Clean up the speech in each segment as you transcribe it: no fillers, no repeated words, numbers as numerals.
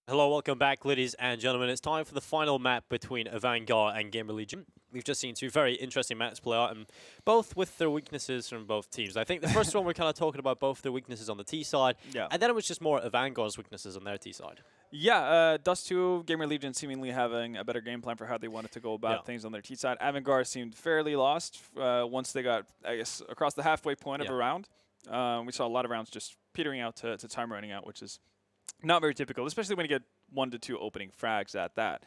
Hello, welcome back, ladies and gentlemen. It's time for the final map between AVANGAR and GamerLegion. We've just seen two very interesting maps play out, and both with their weaknesses from both teams. I think the first one we're kind of talking about both their weaknesses on the T side, and then it was just more AVANGAR's weaknesses on their T side. Yeah, Dust 2, GamerLegion seemingly having a better game plan for how they wanted to go about things on their T side. AVANGAR seemed fairly lost once they got, I guess, across the halfway point of a round. We saw a lot of rounds just petering out to time running out, which is not very typical, especially when you get 1 to 2 opening frags at that.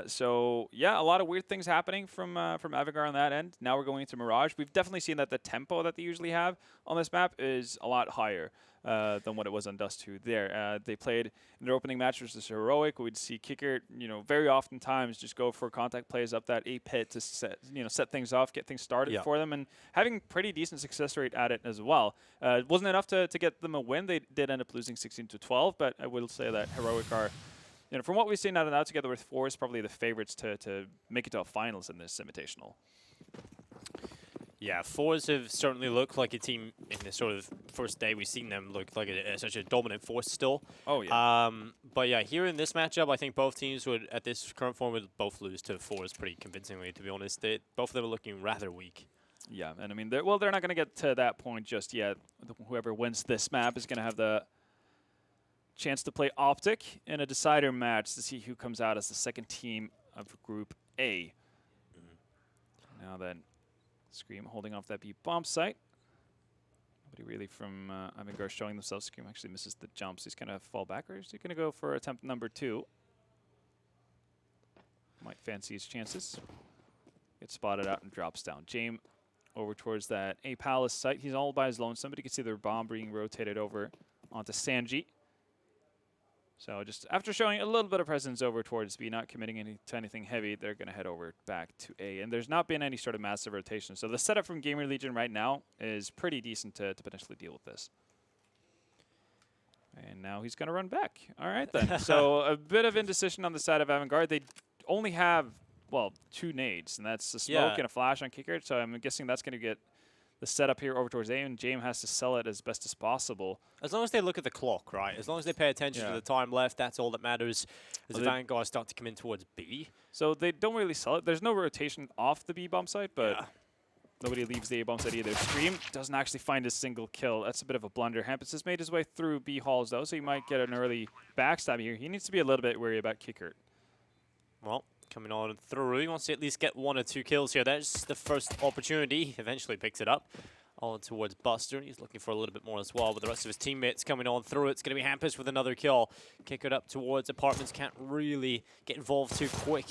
So yeah, a lot of weird things happening from AVANGAR on that end. Now we're going into Mirage. We've definitely seen that the tempo that they usually have on this map is a lot higher than what it was on Dust 2 there. They played in their opening match versus Heroic. We'd see Kicker, very oftentimes just go for contact plays up that A pit to set things off, get things started for them, and having pretty decent success rate at it as well. It wasn't enough to get them a win. They did end up losing 16-12, but I will say that Heroic are, from what we've seen out and out together with Force, probably the favorites to make it to a finals in this Invitational. Yeah, Force have certainly looked like a team in the sort of first day we've seen them look like such a dominant force still. Oh, yeah. But yeah, here in this matchup, I think both teams would, at this current form, would both lose to Force pretty convincingly, to be honest. Both of them are looking rather weak. Yeah, and I mean, they're not going to get to that point just yet. Whoever wins this map is going to have the chance to play Optic in a decider match to see who comes out as the second team of Group A. Now then, Scream holding off that B bomb site. Nobody really from AVANGAR showing themselves. Scream actually misses the jumps. He's going to fall back, or is he going to go for attempt number 2? Might fancy his chances. Gets spotted out and drops down. James over towards that A Palace site. He's all by his lonesome, but you can see their bomb being rotated over onto Sanji. So just after showing a little bit of presence over towards B, not committing to anything heavy, they're going to head over back to A. And there's not been any sort of massive rotation. So the setup from GamerLegion right now is pretty decent to potentially deal with this. And now he's going to run back. All right, then. So a bit of indecision on the side of AVANGAR. They only have, well, 2 nades, and that's a smoke and a flash on Kicker. So I'm guessing that's going to get the setup here over towards A, and James has to sell it as best as possible. As long as they look at the clock, right? As long as they pay attention to the time left, that's all that matters. As the AVANGAR start to come in towards B. So they don't really sell it. There's no rotation off the B bomb site, but nobody leaves the A bomb site either. Scream doesn't actually find a single kill. That's a bit of a blunder. Hampus has made his way through B halls, though, so he might get an early backstab here. He needs to be a little bit wary about Kicker. Well, coming on through. He wants to at least get 1 or 2 kills here. There's the first opportunity. He eventually picks it up. On towards Buster. He's looking for a little bit more as well, but the rest of his teammates coming on through. It's going to be Hampus with another kill. Kick it up towards Apartments. Can't really get involved too quick.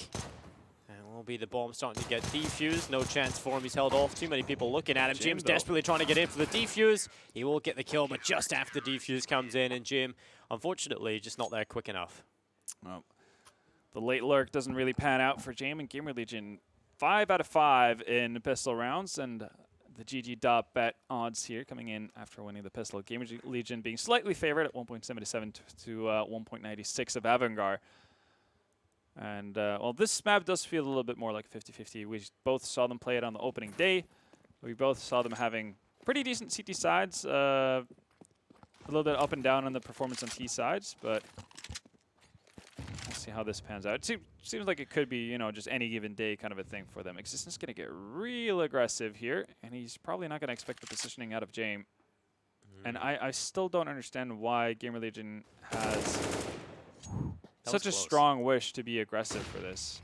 And will be the bomb starting to get defused. No chance for him. He's held off. Too many people looking at him. Jim's desperately trying to get in for the defuse. He will get the kill, but just after the defuse comes in, and Jim, unfortunately, just not there quick enough. Well, the late lurk doesn't really pan out for Jim and GamerLegion. 5 out of 5 in pistol rounds, and the GG.Bet odds here coming in after winning the pistol. GamerLegion being slightly favored at 1.77 to 1.96 of AVANGAR. And, well, this map does feel a little bit more like 50-50. We both saw them play it on the opening day. We both saw them having pretty decent CT sides. A little bit up and down on the performance on T sides, but let's see how this pans out. It seems like it could be, just any given day kind of a thing for them. Existence is going to get real aggressive here, and he's probably not going to expect the positioning out of James. And I still don't understand why GamerLegion has such a strong wish to be aggressive for this.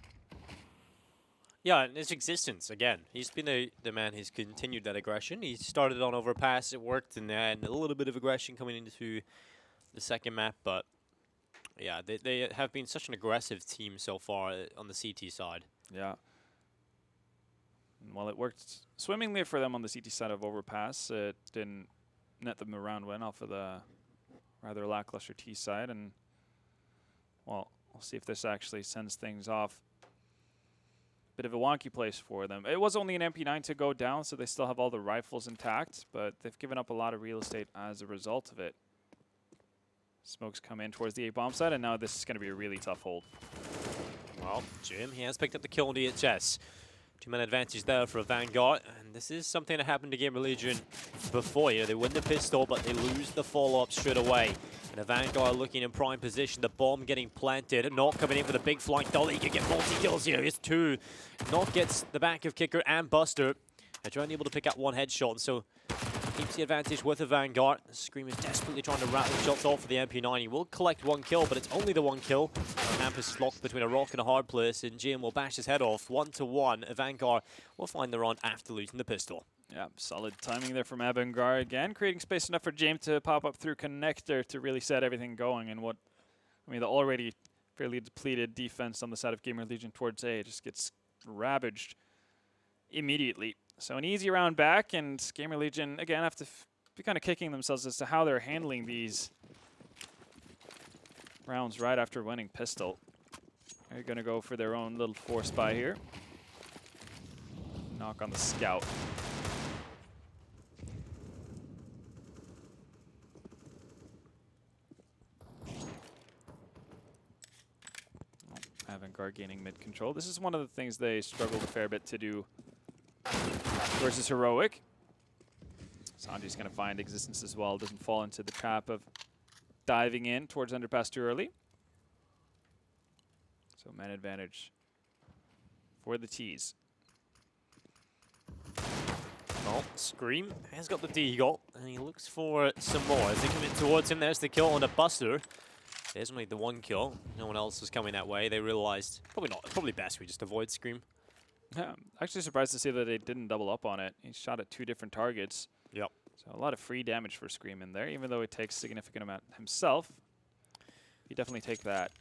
Yeah, and his existence, again. He's been the man who's continued that aggression. He started on overpass, it worked, and then a little bit of aggression coming into the second map, but yeah, they have been such an aggressive team so far on the CT side. Yeah. And while it worked swimmingly for them on the CT side of overpass, it didn't net them a round win off of the rather lackluster T side. And, well, we'll see if this actually sends things off. Bit of a wonky place for them. It was only an MP9 to go down, so they still have all the rifles intact, but they've given up a lot of real estate as a result of it. Smokes come in towards the A-bomb side, and now this is going to be a really tough hold. Well, Jim, he has picked up the kill on DHS. 2-man advantage there for AVANGAR, and this is something that happened to GamerLegion before. They win the pistol, but they lose the follow-up straight away. And the Vanguard looking in prime position, the bomb getting planted. Knock coming in for the big flank dolly. He can get multi-kills here. It's 2. Knock gets the back of Kicker and Buster. They're only able to pick up 1 headshot, and so keeps the advantage with the Vanguard. Scream is desperately trying to rattle shots off for the MP9. He will collect 1 kill, but it's only the 1 kill. Hampus is locked between a rock and a hard place, and GM will bash his head off. 1-1. Vanguard will find the run after losing the pistol. Yeah, solid timing there from AVANGAR again, creating space enough for James to pop up through connector to really set everything going. And what, I mean, the already fairly depleted defense on the side of GamerLegion towards A just gets ravaged immediately. So an easy round back, and GamerLegion again have to be kind of kicking themselves as to how they're handling these rounds right after winning pistol. They're going to go for their own little force buy here. Knock on the scout. AVANGAR gaining mid control. This is one of the things they struggled a fair bit to do versus Heroic. Sanji's going to find existence as well. Doesn't fall into the trap of diving in towards underpass too early. So man advantage for the T's. Well, Scream has got the deagle, and he looks for some more. As they come in towards him, there's the kill on the Buster. There's only the 1 kill. No one else was coming that way. They realized probably best we just avoid Scream. Yeah, I'm actually surprised to see that they didn't double up on it. He shot at 2 different targets. Yep. So a lot of free damage for Scream in there, even though he takes a significant amount himself. He definitely take that.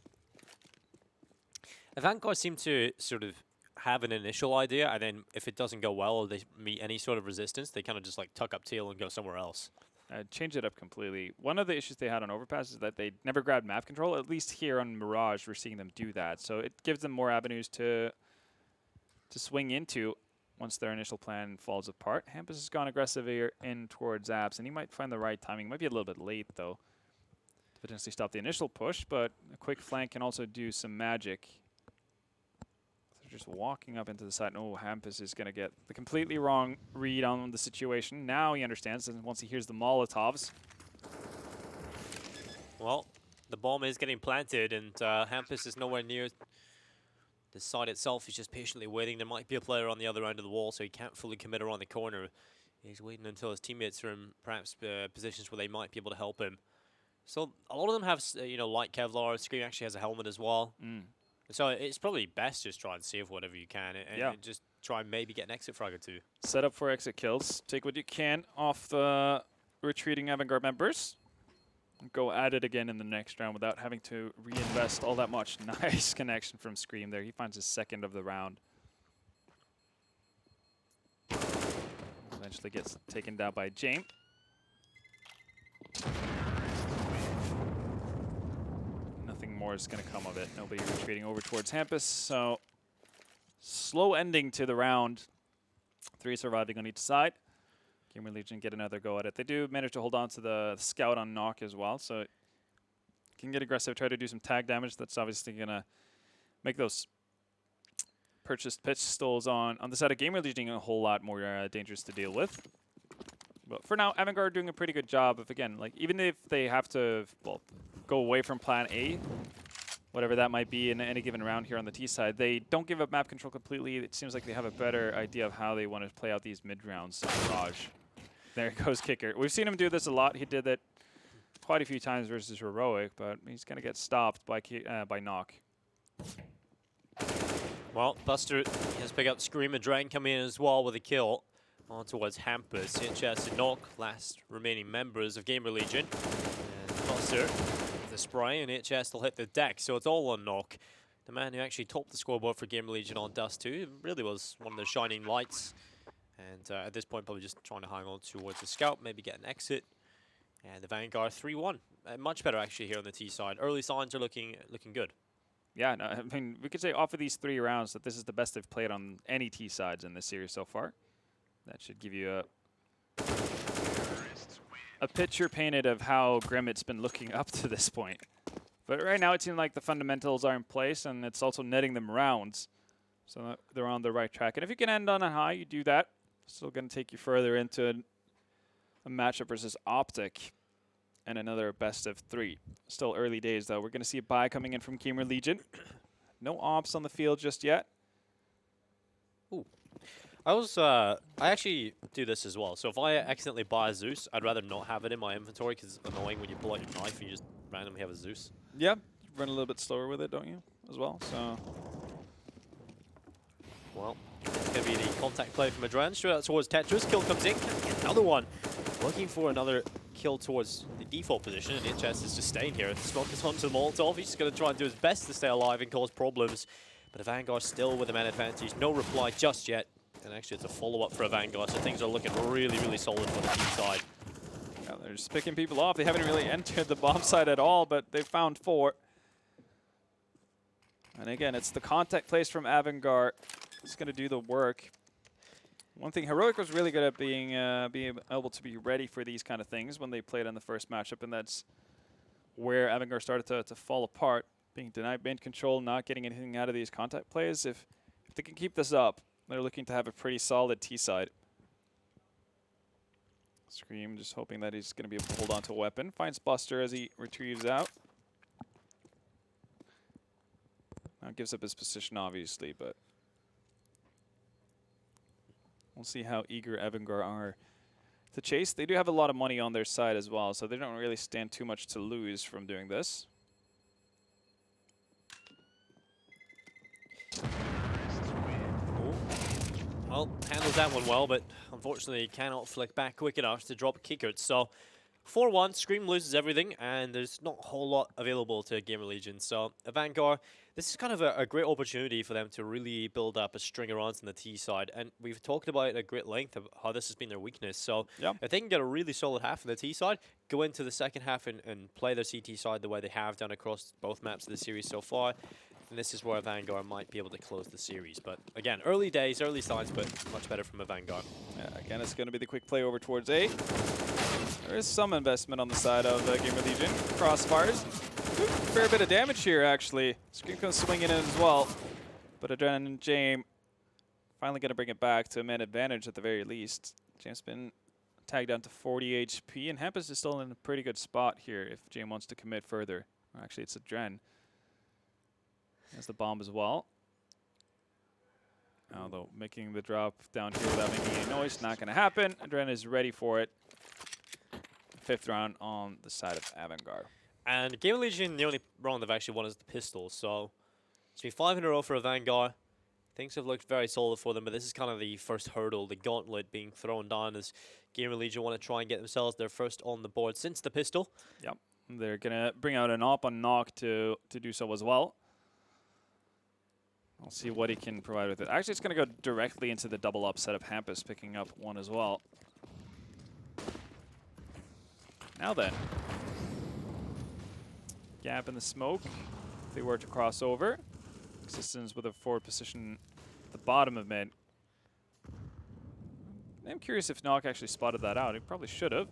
Vanguard seem to sort of have an initial idea, and then if it doesn't go well or they meet any sort of resistance, they kind of just like tuck up tail and go somewhere else. Change it up completely. One of the issues they had on Overpass is that they never grabbed map control. At least here on Mirage, we're seeing them do that. So it gives them more avenues to swing into once their initial plan falls apart. Hampus has gone aggressive here in towards Apps, and he might find the right timing. Might be a little bit late, though, to potentially stop the initial push, but a quick flank can also do some magic. Just walking up into the side. Oh, Hampus is going to get the completely wrong read on the situation. Now he understands, and once he hears the Molotovs. Well, the bomb is getting planted, and Hampus is nowhere near the side itself. He's just patiently waiting. There might be a player on the other end of the wall, so he can't fully commit around the corner. He's waiting until his teammates are in perhaps positions where they might be able to help him. So a lot of them have, light Kevlar. Scream actually has a helmet as well. So it's probably best just try and save whatever you can and just try and maybe get an exit frag or 2. Set up for exit kills. Take what you can off the retreating AVANGAR members. Go at it again in the next round without having to reinvest all that much. Nice connection from Scream there. He finds his 2nd of the round. Eventually gets taken down by James. Nothing more is going to come of it. Nobody retreating over towards Hampus. So slow ending to the round. 3 surviving on each side. GamerLegion get another go at it. They do manage to hold on to the scout on Knock as well, so can get aggressive, try to do some tag damage. That's obviously going to make those purchased pistols on the side of GamerLegion a whole lot more dangerous to deal with. But for now, AVANGAR are doing a pretty good job of, again, like even if they have to go away from plan A, whatever that might be in any given round here on the T side, they don't give up map control completely. It seems like they have a better idea of how they want to play out these mid rounds. Mirage. There goes Kicker. We've seen him do this a lot. He did that quite a few times versus Heroic, but he's going to get stopped by Knock. Well, Buster has picked up Scream and Dragon coming in as well with a kill on towards Hampus. HS and Knock, last remaining members of GamerLegion. And Buster with the spray, and HS will hit the deck, so it's all on Knock. The man who actually topped the scoreboard for GamerLegion on Dust 2 really was one of the shining lights. And at this point, probably just trying to hang on towards the scout, maybe get an exit. And the Vanguard 3-1. Much better actually here on the T side. Early signs are looking good. Yeah, no, I mean, we could say off of these 3 rounds that this is the best they've played on any T sides in this series so far. That should give you a picture painted of how grim it's been looking up to this point. But right now it seems like the fundamentals are in place, and it's also netting them rounds. So they're on the right track. And if you can end on a high, you do that. Still going to take you further into a matchup versus Optic. and another best of 3. Still early days, though. We're going to see a buy coming in from GamerLegion. No ops on the field just yet. Ooh. I actually do this as well. So if I accidentally buy a Zeus, I'd rather not have it in my inventory because it's annoying when you pull out your knife and you just randomly have a Zeus. Yeah, you run a little bit slower with it, don't you, as well? So, well, it's going to be the contact play from Adran. Straight out towards Tetris. Kill comes in. Another one. Looking for another kill towards the default position, and HS is just staying here. Smoke is onto the Molotov. He's just going to try and do his best to stay alive and cause problems. But AVANGAR still with a man advantage. No reply just yet. And actually, it's a follow-up for AVANGAR, so things are looking really, really solid for the team side. Yeah, they're just picking people off. They haven't really entered the bomb site at all, but they found 4. And again, it's the contact plays from AVANGAR. It's going to do the work. One thing, Heroic was really good at being able to be ready for these kind of things when they played in the first matchup, and that's where AVANGAR started to fall apart. Being denied main control, not getting anything out of these contact plays. If they can keep this up, they're looking to have a pretty solid T side. Scream just hoping that he's going to be able to hold on to a weapon. Finds Buster as he retrieves out. Now gives up his position, obviously, but we'll see how eager AVANGAR are to chase. They do have a lot of money on their side as well, so they don't really stand too much to lose from doing this. Well, handles that one well, but unfortunately cannot flick back quick enough to drop Kickert. So 4-1, Scream loses everything, and there's not a whole lot available to GamerLegion. So AVANGAR, this is kind of a great opportunity for them to really build up a string of runs on the T side. And we've talked about it at great length of how this has been their weakness. So if they can get a really solid half on the T side, go into the second half and play their CT side the way they have done across both maps of the series so far, and this is where AVANGAR might be able to close the series. But again, early days, early signs, but much better from AVANGAR. Yeah, again, it's going to be the quick play over towards A. There is some investment on the side of GamerLegion. Crossfires. Fair bit of damage here, actually. Scream comes swinging in as well. But Adrenaline and James finally going to bring it back to a man advantage at the very least. James been tagged down to 40 HP, and Hampus is still in a pretty good spot here if James wants to commit further. Or actually, it's Adren. There's the bomb as well. Although making the drop down here without making any noise, not going to happen. Adren is ready for it. 5th round on the side of AVANGAR. And GamerLegion, the only round they've actually won is the pistol. So it's been 5 in a row for AVANGAR. Things have looked very solid for them, but this is kind of the first hurdle, the gauntlet being thrown down as GamerLegion want to try and get themselves their first on the board since the pistol. Yep. They're going to bring out an op on Knock to do so as well. I'll see what he can provide with it. Actually, it's going to go directly into the double upset of Hampus, picking up 1 as well. Now then. Gap in the smoke. If they were to cross over. Existence with a forward position at the bottom of mid. I'm curious if Knock actually spotted that out. He probably should have.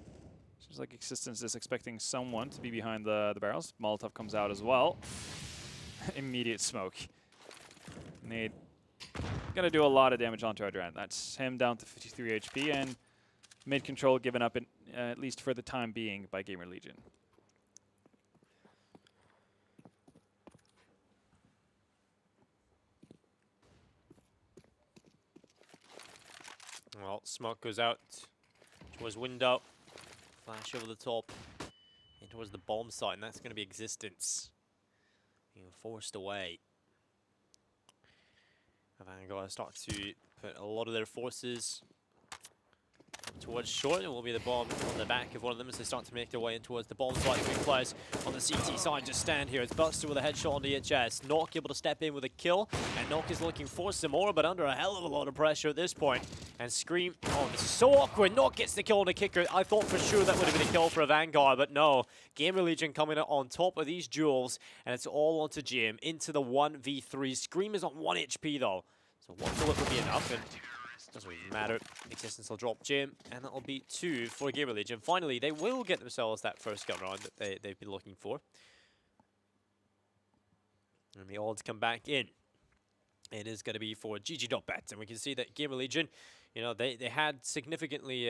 Seems like Existence is expecting someone to be behind the barrels. Molotov comes out as well. Immediate smoke. Nade gonna do a lot of damage onto Adran. That's him down to 53 HP, and mid control given up, at least for the time being, by GamerLegion. Well, smoke goes out towards window. Flash over the top. And towards the bomb site, and that's going to be Existence. Being forced away. AVANGAR start to put a lot of their forces towards short. It will be the bomb on the back of one of them as they start to make their way in towards the bomb site. Quick players on the CT side just stand here. It's Buster with a headshot on DHS. Knock able to step in with a kill, and Knock is looking for some more, but under a hell of a lot of pressure at this point. And Scream, oh, this is so awkward. Knock gets the kill on the kicker. I thought for sure that would have been a kill for AVANGAR, but no. GamerLegion coming out on top of these duels, and it's all onto Jim into the 1v3. Scream is on 1 HP though, so 1 bullet would be enough, and doesn't really matter. Existence will drop Jim, and that'll be 2 for GamerLegion. Finally, they will get themselves that first gun round that they've been looking for. And the odds come back in. It is going to be for GG.Bet, and we can see that GamerLegion, You know, they had significantly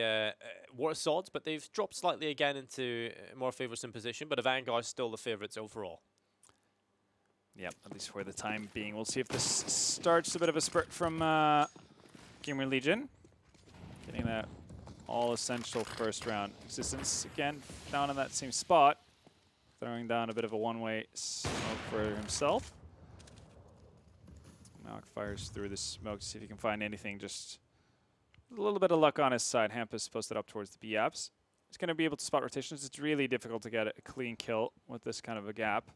worse odds, but they've dropped slightly again into a more favoursome position. But AVANGAR is still the favourites overall. Yep, at least for the time being. We'll see if this starts a bit of a spurt from GamerLegion. Getting that all-essential first-round existence again, down in that same spot. Throwing down a bit of a one-way smoke for himself. Malak fires through the smoke to see if he can find anything. Just a little bit of luck on his side. Hampus posted up towards the B-apps. He's going to be able to spot rotations. It's really difficult to get a clean kill with this kind of a gap.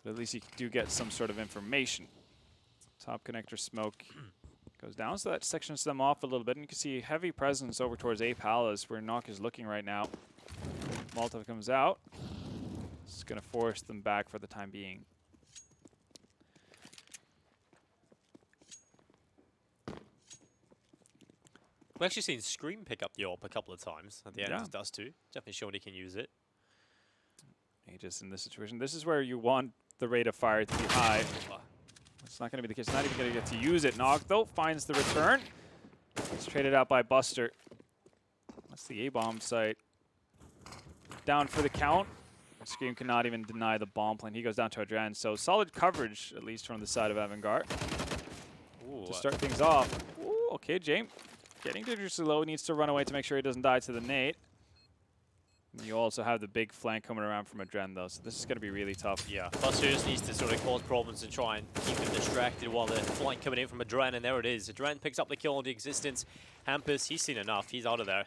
But at least you do get some sort of information. Top connector smoke goes down, so that sections them off a little bit. And you can see heavy presence over towards A Palace, where Knock is looking right now. Molotov comes out. It's going to force them back for the time being. We've actually seen Scream pick up the AWP a couple of times at the end of Dust 2. Definitely showing he can use it. Aegis in this situation. This is where you want the rate of fire to be high. It's not going to be the case. Not even going to get to use it. Nog, though, finds the return. It's traded out by Buster. That's the A-bomb site. Down for the count. Scream cannot even deny the bomb plane. He goes down to Adran. So solid coverage, at least from the side of AVANGAR. To start things off. Ooh, okay, James. Getting dangerously low. Needs to run away to make sure he doesn't die to the nade. You also have the big flank coming around from Adren, though, so this is going to be really tough. Yeah, Buster just needs to sort of cause problems and try and keep him distracted while the flank coming in from Adren, and there it is. Adren picks up the kill on the existence. Hampus, he's seen enough. He's out of there.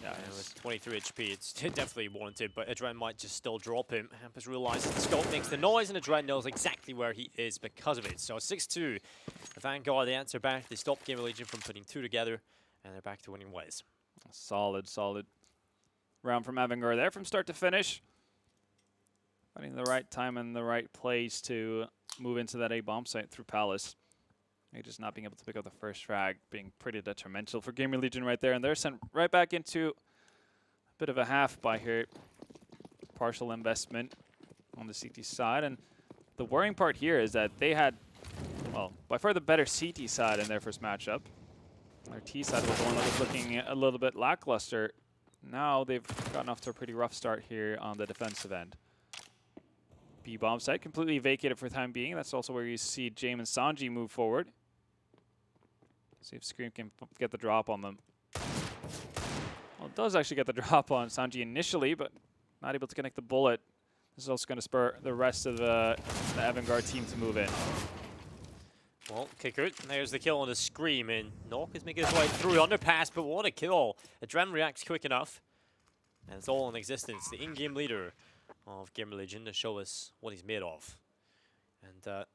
Yeah, with 23 HP, it's definitely warranted, but Adren might just still drop him. Hampus realizes the scope makes the noise, and Adren knows exactly where he is because of it. So 6-2. AVANGAR, they answer back. They stop GamerLegion from putting two together, and they're back to winning ways. Solid round from AVANGAR there from start to finish. Finding the right time and the right place to move into that A-bomb site through Palace. Maybe just not being able to pick up the first frag being pretty detrimental for GamerLegion right there. And they're sent right back into a bit of a half by here. Partial investment on the CT side. And the worrying part here is that they had, well, by far the better CT side in their first matchup. Their T side was the one that was looking a little bit lackluster. Now they've gotten off to a pretty rough start here on the defensive end. B-bomb site completely vacated for the time being. That's also where you see James and Sanji move forward. See if Scream can get the drop on them. Well, it does actually get the drop on Sanji initially, but not able to connect the bullet. This is also going to spur the rest of the AVANGAR team to move in. Well, Kicker, there's the kill on the Scream, and Nok is making his way through underpass, but what a kill. Adren reacts quick enough, and it's all in existence. The in-game leader of GamerLegion to show us what he's made of. And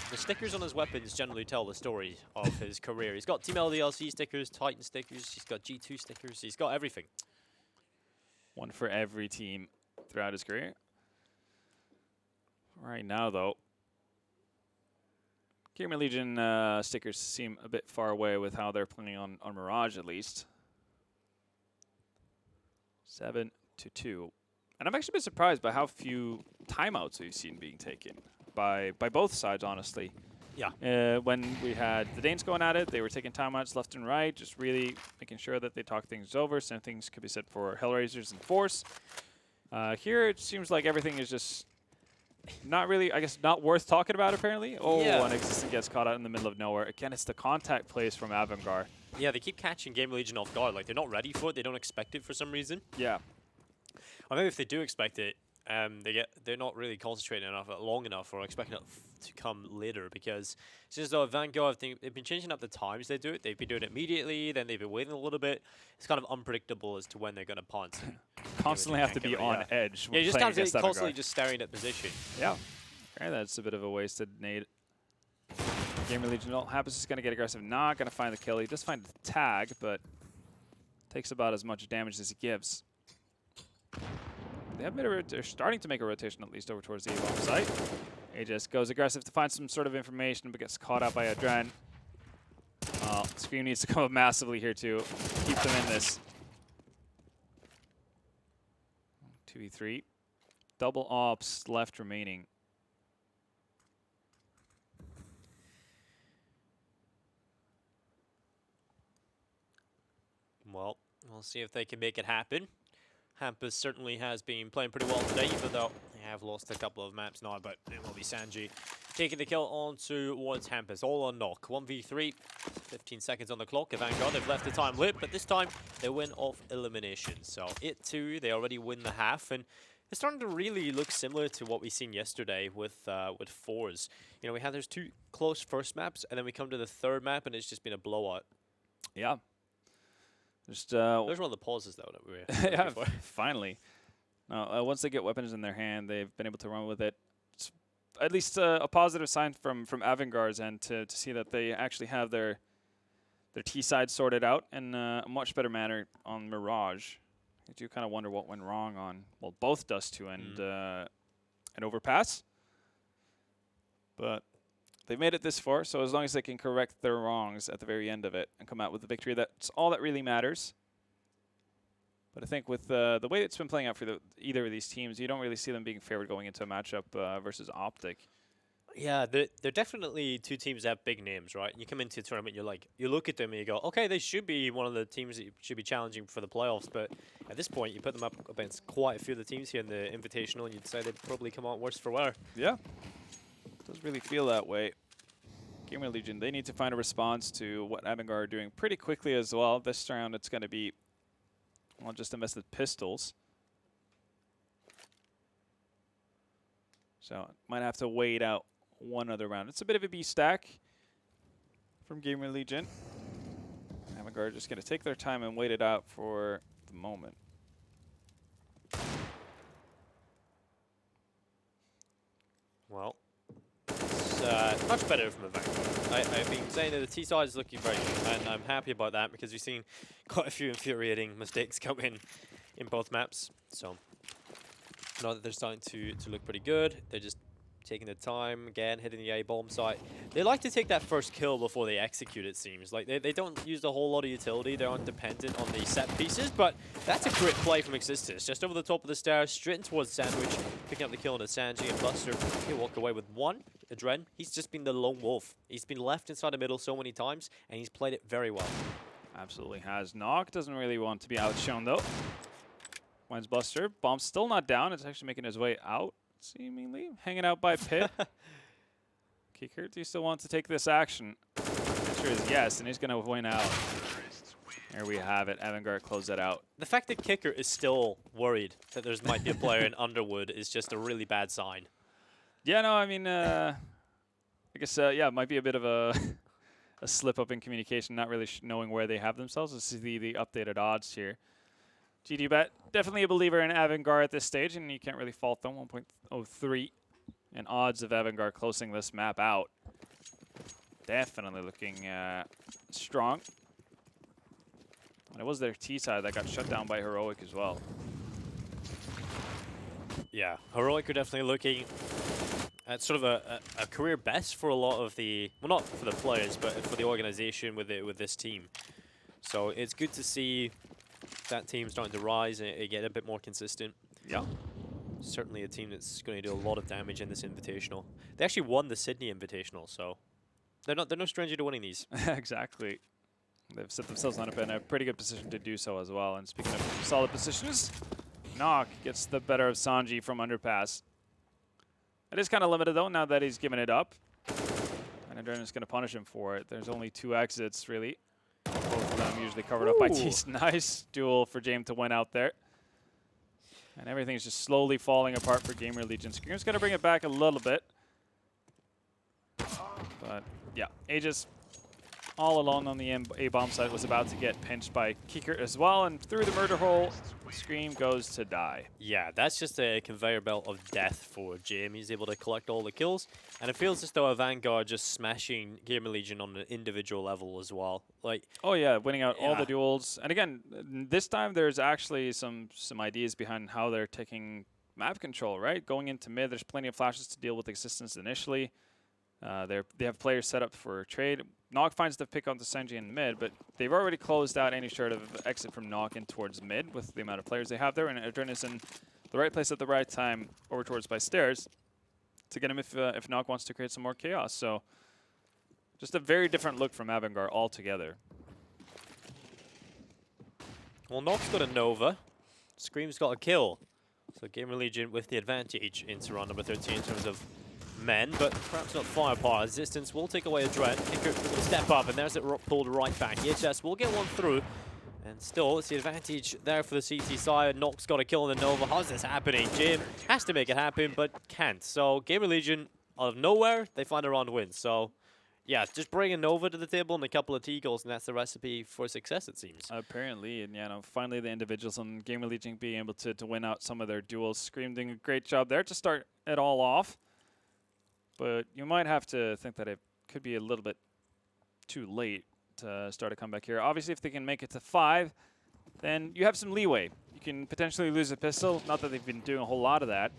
the stickers on his weapons generally tell the story of his career. He's got Team LDLC stickers, Titan stickers, he's got G2 stickers, he's got everything. One for every team throughout his career. Right now, though, GamerLegion stickers seem a bit far away with how they're playing on Mirage, at least. 7-2. And I'm actually a bit surprised by how few timeouts we've seen being taken by both sides, honestly. Yeah. When we had the Danes going at it, they were taking timeouts left and right, just really making sure that they talk things over. Same things could be said for Hellraisers and Force. Here, it seems like everything is just not really, I guess, not worth talking about, apparently. Oh, yeah. An existent gets caught out in the middle of nowhere. Again, it's the contact plays from AVANGAR. Yeah, they keep catching GamerLegion off guard. Like, they're not ready for it. They don't expect it for some reason. Yeah. Or maybe if they do expect it, they're not really concentrating enough, long enough, or expecting it to come later, because since though AVANGAR, they've been changing up the times they do it. They've been doing it immediately, then they've been waiting a little bit. It's kind of unpredictable as to when they're going to punt. Constantly have to be on edge. Yeah, you just constantly just staring at position. Yeah. Okay, that's a bit of a wasted nade. GamerLegion happens is going to get aggressive. Not going to find the kill. He does find the tag, but takes about as much damage as he gives. They have they're starting to make a rotation at least over towards the A-bomb site. Aegis goes aggressive to find some sort of information, but gets caught out by Adren. Scream needs to come up massively here to keep them in this. 2v3. Double ops left remaining. Well, we'll see if they can make it happen. Hampus certainly has been playing pretty well today, even though they have lost a couple of maps now, but it will be Sanji taking the kill on towards Hampus. All on knock. 1v3, 15 seconds on the clock. AVANGAR, they've left the time lit, but this time they win off elimination. So it too, they already win the half, and it's starting to really look similar to what we seen yesterday with fours. You know, we had those 2 close first maps, and then we come to the 3rd map, and it's just been a blowout. Yeah. Just those were all the pauses, though, that we were yeah, finally. Now, once they get weapons in their hand, they've been able to run with it. It's at least a positive sign from AVANGAR's end to see that they actually have their T side sorted out in a much better manner on Mirage. I do kind of wonder what went wrong on, well, both Dust2 and Overpass. But they've made it this far, so as long as they can correct their wrongs at the very end of it and come out with the victory, that's all that really matters. But I think with the way it's been playing out for either of these teams, you don't really see them being favored going into a matchup versus Optic. Yeah, they're definitely 2 teams that have big names, right? You come into a tournament, you look at them and you go, okay, they should be one of the teams that you should be challenging for the playoffs. But at this point, you put them up against quite a few of the teams here in the Invitational, and you'd say they'd probably come out worse for wear. Yeah. Does really feel that way. GamerLegion, they need to find a response to what AVANGAR are doing pretty quickly as well. This round, it's going to be, well, just invested pistols. So might have to wait out one other round. It's a bit of a B stack from GamerLegion. AVANGAR just going to take their time and wait it out for the moment. Well, it's much better from AVANGAR. I've been saying that the T side is looking very good, and I'm happy about that because we've seen quite a few infuriating mistakes come in both maps. So now that they're starting to look pretty good, they're just taking the time, again, hitting the A-bomb site. They like to take that first kill before they execute, it seems. Like, they don't use a whole lot of utility. They aren't dependent on the set pieces, but that's a great play from Existence. Just over the top of the stairs, straight in towards Sandwich, picking up the kill on a Sanji, and Buster, he walk away with 1. Adren, he's just been the lone wolf. He's been left inside the middle so many times, and he's played it very well. Absolutely has. Nock doesn't really want to be outshone, though. Finds Buster. Bomb's still not down. It's actually making his way out, seemingly. Hanging out by Pit. Kicker, do you still want to take this action? The answer is yes, and he's going to win out. There we have it. AVANGAR closed that out. The fact that Kicker is still worried that there might be a player in Underwood is just a really bad sign. Yeah, no, I mean, I guess, yeah, it might be a bit of a slip-up in communication, not really knowing where they have themselves. This is the updated odds here. GG.Bet, definitely a believer in AVANGAR at this stage, and you can't really fault them. 1.03 and odds of AVANGAR closing this map out. Definitely looking strong. And it was their T side that got shut down by Heroic as well. Yeah, Heroic are definitely looking at sort of a career best for a lot of the, well, not for the players, but for the organization with this team. So it's good to see that team starting to rise and get a bit more consistent. Yeah. Certainly a team that's going to do a lot of damage in this Invitational. They actually won the Sydney Invitational, so they're no stranger to winning these. Exactly. They've set themselves up in a pretty good position to do so as well. And speaking of solid positions, Nock gets the better of Sanji from Underpass. It is kind of limited, though, now that he's given it up. And Adrena's going to punish him for it. There's only 2 exits, really. Both of them usually covered up by T's. Nice duel for James to win out there. And everything's just slowly falling apart for GamerLegion. Scream's going to bring it back a little bit. But, yeah, Aegis all alone on the A-bomb site was about to get pinched by Kicker as well. And through the murder hole, Scream goes to die. Yeah, that's just a conveyor belt of death for Jim. He's able to collect all the kills. And it feels as though AVANGAR just smashing GamerLegion on an individual level as well. Like, oh yeah, winning out all the duels. And again, this time there's actually some ideas behind how they're taking map control, right? Going into mid, there's plenty of flashes to deal with Existence initially. They have players set up for trade. Nock finds the pick onto Sanji in mid, but they've already closed out any sort of exit from Nock in towards mid with the amount of players they have there, and Adren is in the right place at the right time over towards by stairs to get him if Nock wants to create some more chaos. So just a very different look from AVANGAR altogether. Well, Nock's got a Nova. Scream's got a kill. So GamerLegion with the advantage into round number 13 in terms of men, but perhaps not firepower. Resistance will take away a Dread. Kicker will step up, and there's it pulled right back. EHS will get one through. And still, it's the advantage there for the CT side. Nock's got a kill in the Nova. How's this happening? Jim has to make it happen, but can't. So GamerLegion, out of nowhere, they find a round win. So, yeah, just bring a Nova to the table and a couple of T-goals, and that's the recipe for success, it seems. Apparently, and yeah, no, finally the individuals on GamerLegion being able to win out some of their duels. Scream doing a great job there to start it all off. But you might have to think that it could be a little bit too late to start a comeback here. Obviously, if they can make it to 5, then you have some leeway. You can potentially lose a pistol. Not that they've been doing a whole lot of that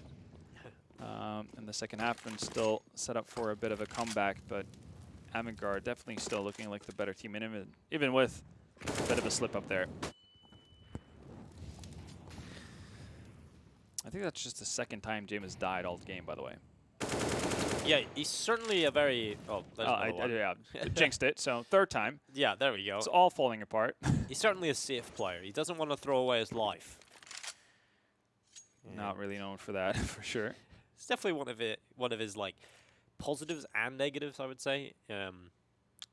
in the second half, and still set up for a bit of a comeback. But AVANGAR definitely still looking like the better team, and even with a bit of a slip up there. I think that's just the second time James has died all game, by the way. Yeah, he's certainly a very... Oh, yeah, jinxed it, so third time. Yeah, there we go. It's all falling apart. He's certainly a safe player. He doesn't want to throw away his life. Not really known for that, for sure. It's definitely one of his like positives and negatives, I would say. You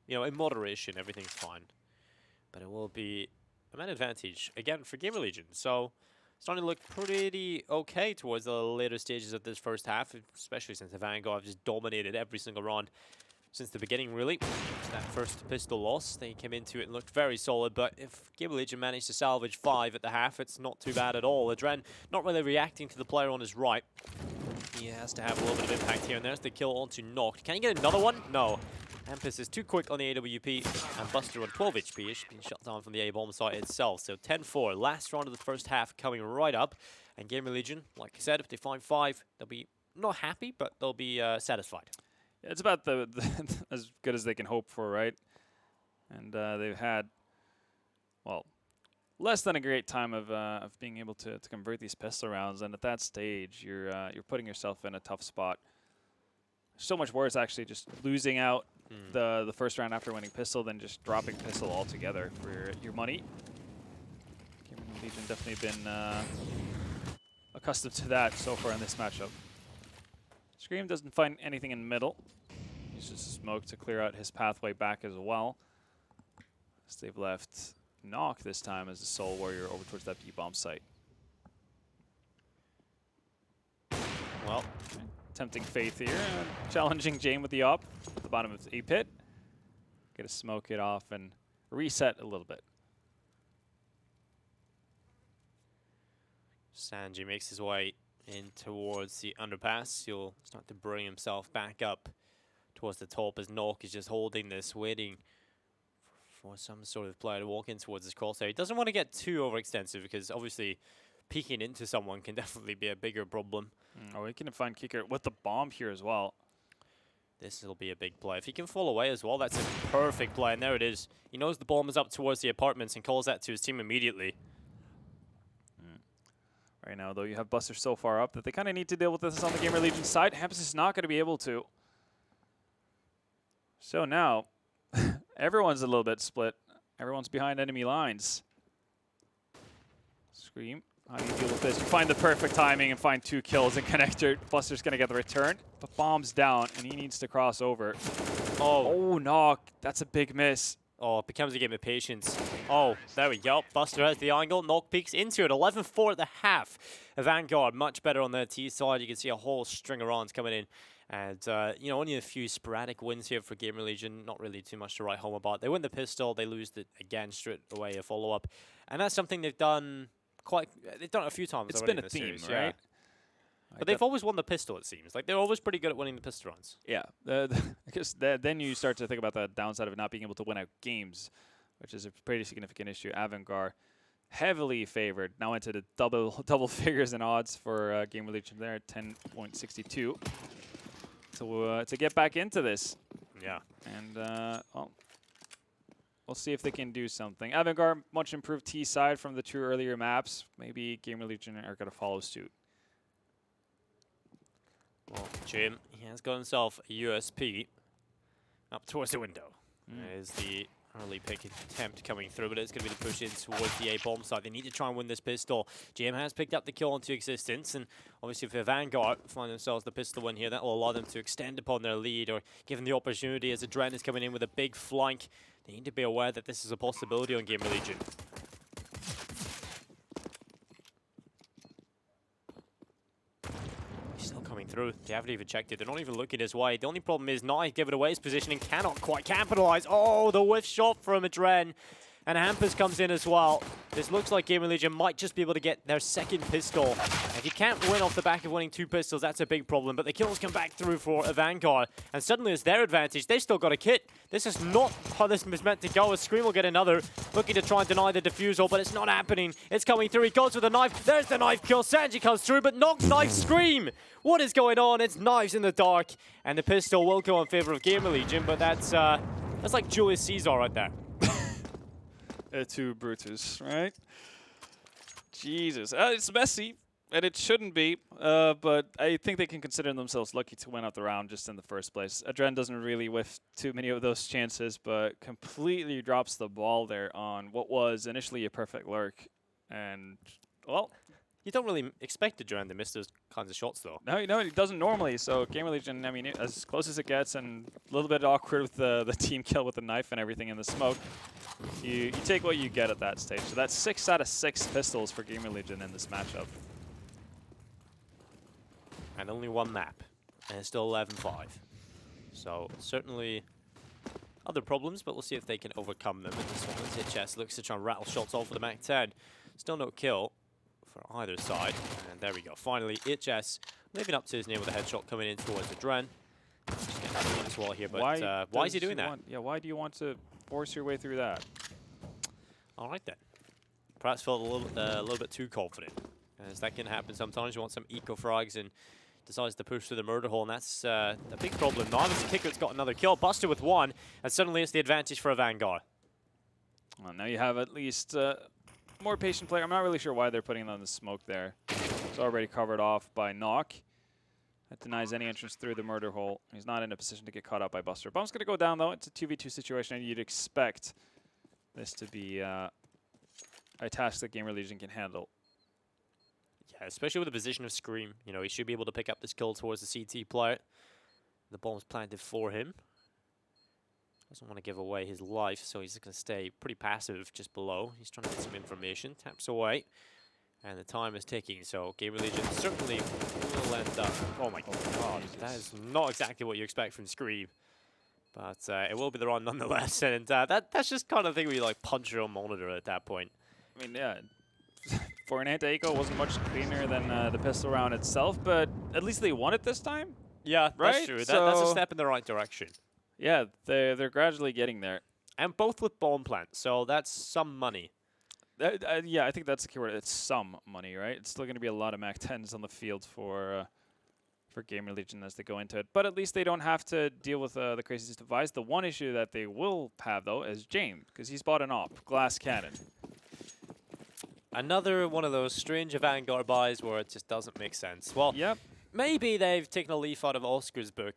know, in moderation, everything's fine. But it will be a man advantage, again, for GamerLegion. So... starting to look pretty okay towards the later stages of this first half, especially since AVANGAR just dominated every single round since the beginning, really. That first pistol loss, they came into it and looked very solid, but if GamerLegion managed to salvage 5 at the half, it's not too bad at all. Adren not really reacting to the player on his right. He has to have a little bit of impact here, and there's the kill onto Nock. Can he get another one? No. Ampus is too quick on the AWP, and Buster on 12 HP. He's been shut down from the A-bomb site itself. So 10-4, last round of the first half coming right up. And GamerLegion, like I said, if they find 5, they'll be not happy, but they'll be satisfied. Yeah, it's about the as good as they can hope for, right? And they've had, well, less than a great time of being able to convert these pistol rounds. And at that stage, you're putting yourself in a tough spot. So much worse, actually, just losing out the first round after winning pistol than just dropping pistol altogether for your money. GamerLegion definitely been accustomed to that so far in this matchup. Scream doesn't find anything in the middle. Uses smoke to clear out his pathway back as well. So they've left Nock this time as a sole warrior over towards that B-bomb site. Well, tempting faith here, challenging Jame with the op at the bottom of the A-pit. Get to smoke it off and reset a little bit. Sanji makes his way in towards the underpass. He'll start to bring himself back up towards the top as Nock is just holding this, waiting for some sort of player to walk in towards his crosshair. He doesn't want to get too overextensive because obviously peeking into someone can definitely be a bigger problem. Oh, he can find Kicker with the bomb here as well. This will be a big play. If he can fall away as well, that's a perfect play. And there it is. He knows the bomb is up towards the apartments and calls that to his team immediately. Right now, though, you have Buster so far up that they kind of need to deal with this on the GamerLegion side. Hampus is not going to be able to. So now, everyone's a little bit split. Everyone's behind enemy lines. Scream. How do you deal with this? You find the perfect timing and find 2 kills and connector. Buster's going to get the return, but bomb's down, and he needs to cross over. Oh, Nock. That's a big miss. Oh, it becomes a game of patience. Oh, there we go. Buster has the angle. Nock peeks into it. 11-4 at the half. AVANGAR much better on their T side. You can see a whole string of rounds coming in. And, you know, only a few sporadic wins here for GamerLegion. Not really too much to write home about. They win the pistol. They lose it again straight away, a follow-up. And that's something they've done they've done it a few times. It's already been a theme, series, right? Yeah. But they've always won the pistol, it seems. Like, they're always pretty good at winning the pistol rounds. Yeah. I guess then you start to think about the downside of not being able to win out games, which is a pretty significant issue. AVANGAR heavily favored. Now into the double figures in odds for GamerLegion there at 10.62. To get back into this. Yeah. And, well, we'll see if they can do something. AVANGAR, much improved T side from the 2 earlier maps. Maybe GamerLegion are going to follow suit. Well, Jim, he has got himself a USP up towards the window. There's the early pick attempt coming through, but it's going to be the push in towards the A-bomb side. They need to try and win this pistol. GM has picked up the kill into existence, and obviously if AVANGAR find themselves the pistol win here, that will allow them to extend upon their lead, or give them the opportunity as Adren is coming in with a big flank. They need to be aware that this is a possibility on GamerLegion. Still coming through. They haven't even checked it. They're not even looking his way. The only problem is Knight gave it away his position and cannot quite capitalize. Oh, the whiff shot from Adren. And Hampers comes in as well. This looks like GamerLegion might just be able to get their second pistol. If you can't win off the back of winning 2 pistols, that's a big problem. But the kills come back through for AVANGAR. And suddenly it's their advantage. They've still got a kit. This is not how this was meant to go. As Scream will get another. Looking to try and deny the defusal, but it's not happening. It's coming through. He goes with a knife. There's the knife kill. Sanji comes through, but not knife Scream. What is going on? It's knives in the dark. And the pistol will go in favor of GamerLegion, but that's like Julius Caesar right there. To Brutus, right? Jesus. It's messy, and it shouldn't be, but I think they can consider themselves lucky to win out the round just in the first place. Adren doesn't really whiff too many of those chances, but completely drops the ball there on what was initially a perfect lurk. And, well, you don't really expect Adren to miss those kinds of shots, though. No, he doesn't normally. So GamerLegion, I mean, as close as it gets, and a little bit awkward with the team kill with the knife and everything in the smoke. You take what you get at that stage. So that's 6 out of 6 pistols for GamerLegion in this matchup. And only 1 map. And it's still 11-5. So certainly other problems, but we'll see if they can overcome them in this one. As HS looks to try and rattle shots off with the MAC-10. Still no kill for either side. And there we go. Finally, HS living up to his name with a headshot coming in towards Adren. Just getting another one as well here, but why is he doing that? Why do you want to force your way through that? All right then. Perhaps felt a little bit too confident, as that can happen sometimes. You want some eco frags and decides to push through the murder hole, and that's a big problem. Now this Kicker's got another kill, Buster with 1, and suddenly it's the advantage for AVANGAR. Well, now you have at least more patient player. I'm not really sure why they're putting on the smoke there. It's already covered off by Knock. That denies any entrance through the murder hole. He's not in a position to get caught up by Buster. Bomb's going to go down, though. It's a 2v2 situation, and you'd expect this to be a task that GamerLegion can handle. Yeah, especially with the position of Scream. You know, he should be able to pick up this kill towards the CT player. The bomb's planted for him. Doesn't want to give away his life, so he's going to stay pretty passive just below. He's trying to get some information. Taps away. And the time is ticking, so GamerLegion certainly will end up... Oh my god, that is not exactly what you expect from Scream. But it will be the run nonetheless, and that's just kind of thing where you like punch your own monitor at that point. I mean, yeah, for an anti-eco, it wasn't much cleaner than the pistol round itself, but at least they won it this time. Yeah, right? That's true. That's a step in the right direction. Yeah, they're gradually getting there. And both with bomb plants, so that's some money. Yeah, I think that's the keyword. It's some money, right? It's still going to be a lot of MAC-10s on the field for GamerLegion as they go into it. But at least they don't have to deal with the craziest device. The one issue that they will have, though, is James, because he's bought an op, Glass Cannon. Another one of those strange AVANGAR buys where it just doesn't make sense. Well, yep. Maybe they've taken a leaf out of Oscar's book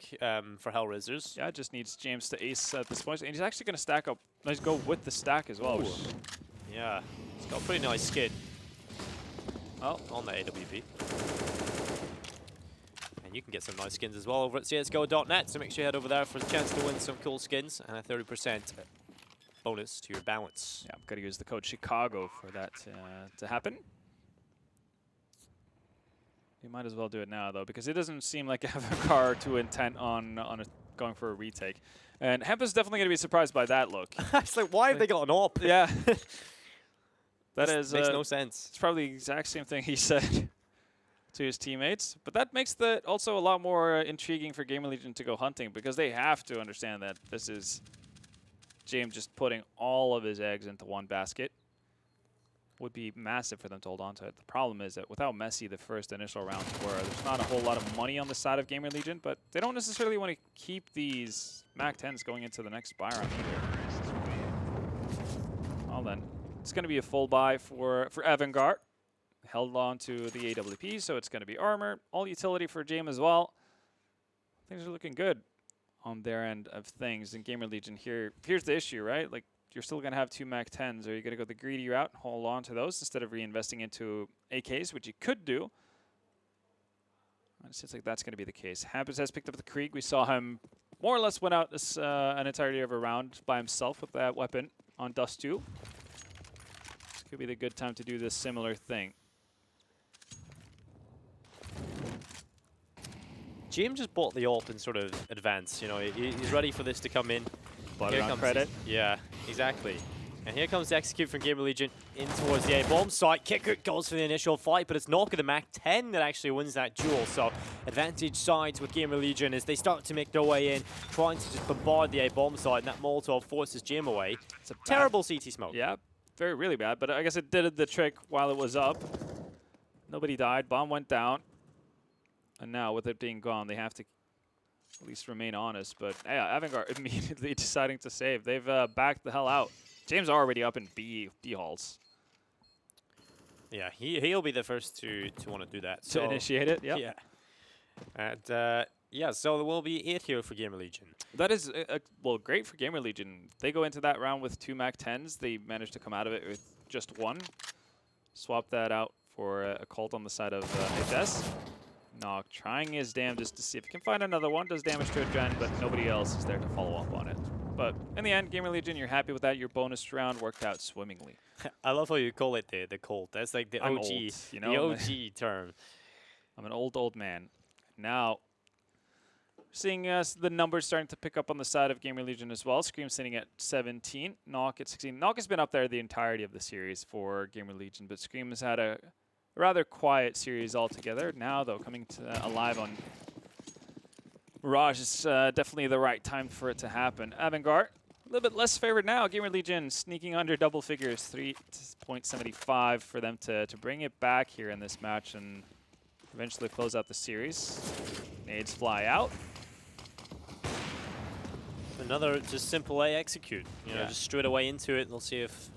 for Hellraisers. Yeah, it just needs James to ace at this point. And he's actually going to stack up. Let's go with the stack as well. Yeah, it's got a pretty nice skin. Well, on the AWP. And you can get some nice skins as well over at csgo.net, so make sure you head over there for a chance to win some cool skins and a 30% bonus to your balance. Yeah, I'm going to use the code Chicago for that to happen. You might as well do it now, though, because it doesn't seem like AVANGAR too intent on going for a retake. And Hemp is definitely going to be surprised by that look. It's like, why have they got an op? Yeah. That makes no sense. It's probably the exact same thing he said to his teammates. But that makes it also a lot more intriguing for GamerLegion to go hunting, because they have to understand that this is James just putting all of his eggs into one basket. Would be massive for them to hold on to it. The problem is that without Messi, the first initial rounds were, there's not a whole lot of money on the side of GamerLegion, but they don't necessarily want to keep these MAC-10s going into the next buy round either. Well then, it's going to be a full buy for AVANGAR. Held on to the AWP, so it's going to be armor. All utility for James as well. Things are looking good on their end of things. And GamerLegion here's the issue, right? Like, you're still going to have 2 Mac 10s. Are you going to go the greedy route, hold on to those instead of reinvesting into AKs, which you could do? It seems like that's going to be the case. Hampus has picked up the Krieg. We saw him more or less went out this, an entirety of a round by himself with that weapon on Dust 2. This could be the good time to do this similar thing. GM just bought the AWP in sort of advance. You know, he's ready for this to come in. But here comes credit. Yeah, exactly. And here comes the execute from GamerLegion in towards the A-bomb site. Kicker goes for the initial fight, but it's Knock at the Mac 10 that actually wins that duel. So advantage sides with GamerLegion as they start to make their way in, trying to just bombard the A-bomb site, and that Molotov forces GM away. It's a terrible CT smoke. Yeah, really bad, but I guess it did the trick while it was up. Nobody died, bomb went down. And now with it being gone, they have to at least remain honest. But yeah, AVANGAR immediately deciding to save. They've backed the hell out. James already up in B halls. Yeah, he'll be the first to want to do that. To initiate it, yep. Yeah. And yeah, so there will be 8 here for GamerLegion. That is, well, great for GamerLegion. They go into that round with 2 Mac 10s. They managed to come out of it with just 1. Swap that out for a Colt on the side of HS. Knock trying his damnedest to see if he can find another one. Does damage to Adren, but nobody else is there to follow up on it. But in the end, GamerLegion, you're happy with that. Your bonus round worked out swimmingly. I love how you call it the Colt. That's like the OG, old, you know? the OG term. I'm an old man. Now, seeing the numbers starting to pick up on the side of GamerLegion as well. Scream sitting at 17, Knock at 16. Knock has been up there the entirety of the series for GamerLegion, but Scream has had a rather quiet series altogether. Now, though, coming to alive on Mirage is definitely the right time for it to happen. AVANGAR, a little bit less favored now. GamerLegion sneaking under double figures, 3.75 for them to bring it back here in this match and eventually close out the series. Nades fly out. Another just simple A execute. You know, just straight away into it. We'll see if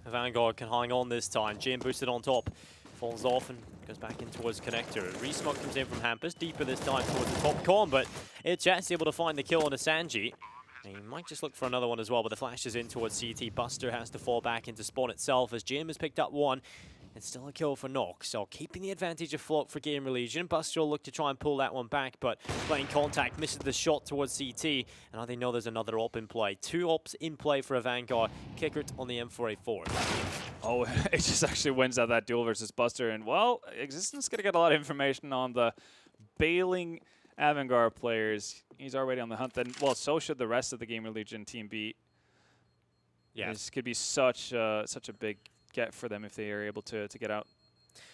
AVANGAR can hang on this time. Jim boosted on top. Falls off and goes back in towards connector. Resmoke comes in from Hampus, deeper this time towards the top con, but it's able to find the kill on a Sanji. And he might just look for another one as well, but the flash is in towards CT. Buster has to fall back into spawn itself as Jim has picked up one. It's still a kill for Knock, so keeping the advantage afloat for GamerLegion. Buster will look to try and pull that one back, but playing contact misses the shot towards CT, and now they know there's another op in play. 2 ops in play for AVANGAR. Kickert on the M4A4. Oh, it just actually wins out that duel versus Buster, and well, Existence is going to get a lot of information on the bailing AVANGAR players. He's already on the hunt, then, well, so should the rest of the GamerLegion team be. Yeah. This could be such a big get for them if they are able to get out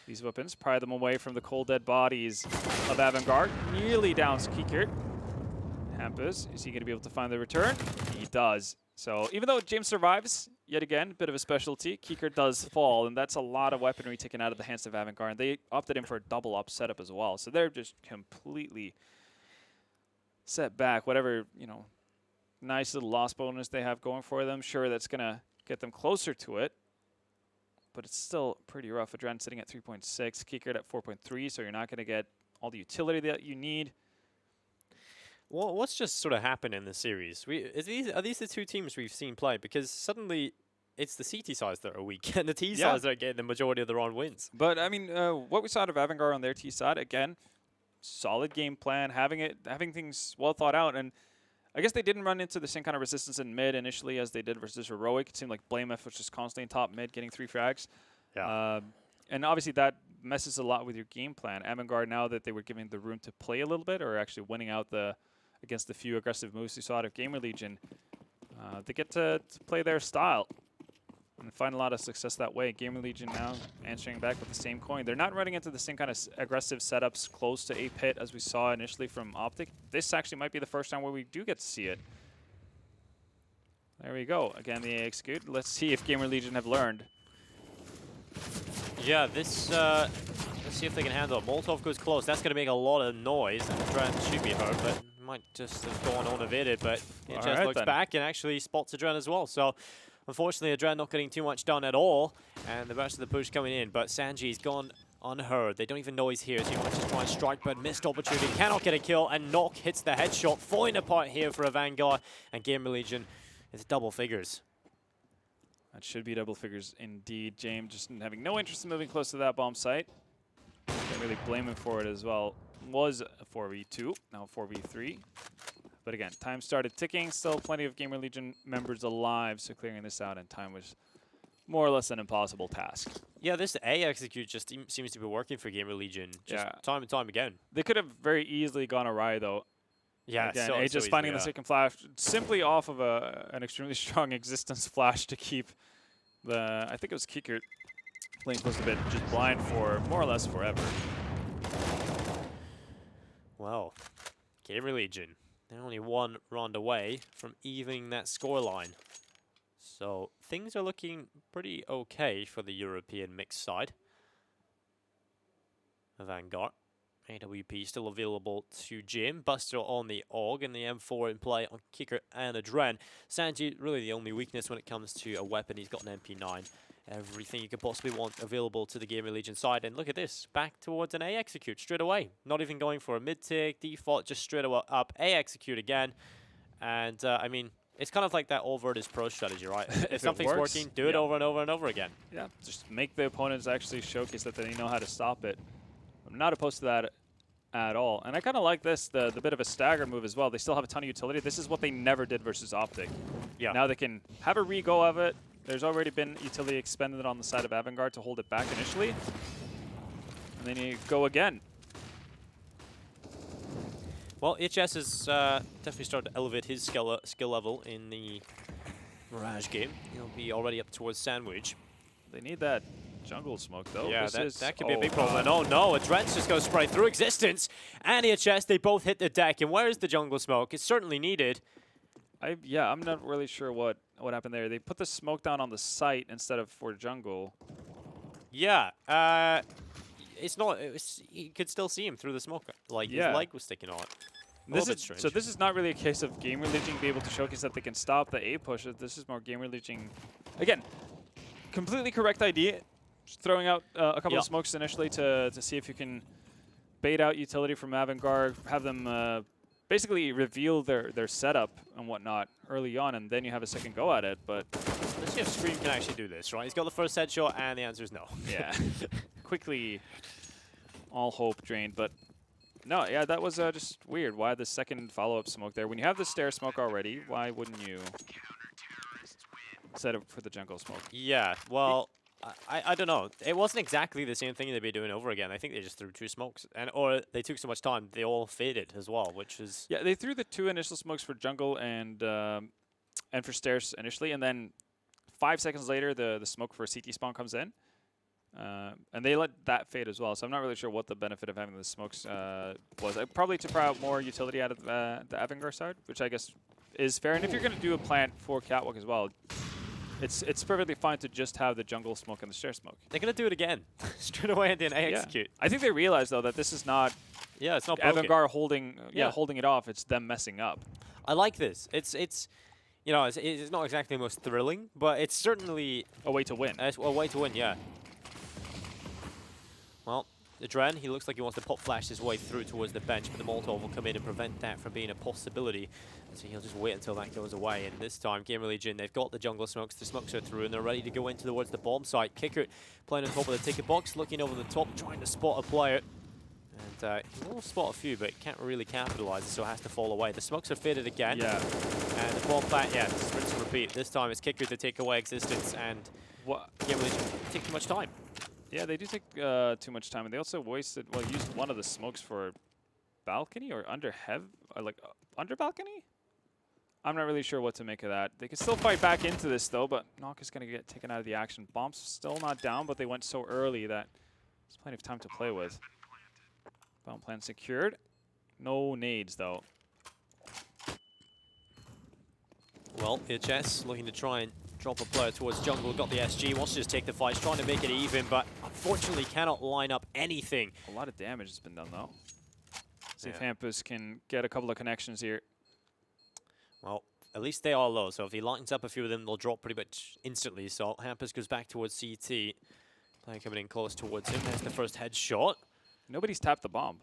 these weapons. Pry them away from the cold dead bodies of AVANGAR. Nearly downs Kiekert. Hampus, is he going to be able to find the return? He does. So even though James survives, yet again, a bit of a specialty, Kiekert does fall, and that's a lot of weaponry taken out of the hands of AVANGAR, and they opted in for a double up setup as well. So they're just completely set back. Whatever, you know, nice little loss bonus they have going for them, sure, that's going to get them closer to it. But it's still pretty rough. Adren sitting at 3.6, Kiekert at 4.3, so you're not going to get all the utility that you need. Well, what's just sort of happened in the series? Are these the 2 teams we've seen play? Because suddenly it's the CT sides that are weak and the T sides that are getting the majority of the round wins. But, I mean, what we saw out of AVANGAR on their T side, again, solid game plan, having things well thought out. And I guess they didn't run into the same kind of resistance in mid initially as they did versus Heroic. It seemed like Blamef was just constantly in top mid, getting 3 frags. Yeah. And obviously that messes a lot with your game plan. AVANGAR, now that they were given the room to play a little bit, or actually winning out against the few aggressive moves we saw out of GamerLegion, they get to play their style and find a lot of success that way. GamerLegion now answering back with the same coin. They're not running into the same kind of aggressive setups close to a pit as we saw initially from Optic. This actually might be the first time where we do get to see it. There we go. Again, the execute. Let's see if GamerLegion have learned. Yeah, this, let's see if they can handle it. Molotov goes close. That's going to make a lot of noise. And Adren should be hurt, but might just have gone unevaded. But it just looks back and actually spots Adren as well. So unfortunately, Adren not getting too much done at all. And the rest of the push coming in. But Sanji's gone unheard. They don't even know he's here. So he might just try and strike, but missed opportunity. Cannot get a kill. And Knock hits the headshot. Falling apart here for AVANGAR. And GamerLegion is double figures. That should be double figures indeed. James just having no interest in moving close to that bomb site. Can't really blame him for it as well. Was a 4v2, now 4v3. But again, time started ticking. Still plenty of GamerLegion members alive, so clearing this out in time was more or less an impossible task. Yeah, this A execute just seems to be working for GamerLegion just time and time again. They could have very easily gone awry, though. Yeah, again, so just finding the second flash simply off of an extremely strong existence flash to keep the, I think it was Kicker playing close to bit, just blind for more or less forever. Well, GamerLegion, they're only one round away from evening that scoreline. So things are looking pretty okay for the European mixed side. AVANGAR, AWP still available to Jim. Buster on the AUG and the M4 in play on Kicker and Adren. Sanji, really the only weakness when it comes to a weapon. He's got an MP9. Everything you could possibly want available to the GamerLegion side. And look at this, back towards an A execute straight away. Not even going for a mid-tick, default, just straight up A execute again. And I mean, it's kind of like that all Virtus Pro strategy, right? If something's working, do it over and over and over again. Yeah, just make the opponents actually showcase that they know how to stop it. I'm not opposed to that at all. And I kind of like this, the bit of a stagger move as well. They still have a ton of utility. This is what they never did versus Optic. Yeah. Now they can have a re-go of it. There's already been utility expended on the side of AVANGAR to hold it back initially. And then you go again. Well, HS has definitely started to elevate his skill level in the Mirage game. He'll be already up towards Sandwich. They need that jungle smoke, though. Yeah, that could be a big problem. Oh, no, Adren's just going to spray through existence. And HS, they both hit the deck. And where's the jungle smoke? It's certainly needed. Yeah, I'm not really sure what happened there. They put the smoke down on the site instead of for jungle. Yeah, it's not. You could still see him through the smoke. Like his leg was sticking out. So this is not really a case of GamerLegion being able to showcase that they can stop the A push. This is more GamerLegion. Again, completely correct idea. Just throwing out a couple of smokes initially to see if you can bait out utility from AVANGAR, have them basically reveal their setup and whatnot early on, and then you have a second go at it. But let's see if Scream can actually do this, right? He's got the first headshot, and the answer is no. Yeah. Quickly, all hope drained. But no, yeah, that was just weird. Why the second follow-up smoke there? When you have the stair smoke already, why wouldn't you set up for the jungle smoke? Yeah, well, I don't know. It wasn't exactly the same thing they'd be doing over again. I think they just threw two smokes, or they took so much time they all faded as well, which is they threw the two initial smokes for jungle and for stairs initially, and then 5 seconds later the smoke for CT spawn comes in, and they let that fade as well. So I'm not really sure what the benefit of having the smokes was. Probably to pry out more utility out of the AVANGAR side, which I guess is fair. And if you're going to do a plant for Catwalk as well, it's perfectly fine to just have the jungle smoke and the stair smoke. They're going to do it again. Straight away into an A execute. I think they realize, though, that this is not it's not AVANGAR holding it off. It's them messing up. I like this. It's you know, it's not exactly the most thrilling, but it's certainly a way to win. A way to win, yeah. Well, Adren, he looks like he wants to pop flash his way through towards the bench, but the Molotov will come in and prevent that from being a possibility. So he'll just wait until that goes away. And this time, GamerLegion, they've got the jungle smokes. The smokes are through, and they're ready to go in towards the bomb site. Kicker playing on top of the ticket box, looking over the top, trying to spot a player. And he will spot a few, but can't really capitalize, so has to fall away. The smokes are faded again. Yeah. And the bomb plant, just rinse and repeat. This time, it's Kicker to take away existence, and GamerLegion take too much time. Yeah, they do take too much time, and they also used one of the smokes for balcony or under under balcony. I'm not really sure what to make of that. They can still fight back into this though, but Knock is going to get taken out of the action. Bomb's still not down, but they went so early that there's plenty of time to play with. Bomb plan secured. No nades though. Well, HS looking to try and drop a player towards jungle, got the SG, wants to just take the fight, trying to make it even, but unfortunately cannot line up anything. A lot of damage has been done though. See if Hampus can get a couple of connections here. Well, at least they are low, so if he lines up a few of them, they'll drop pretty much instantly. So Hampus goes back towards CT. Player coming in close towards him. There's the first headshot. Nobody's tapped the bomb.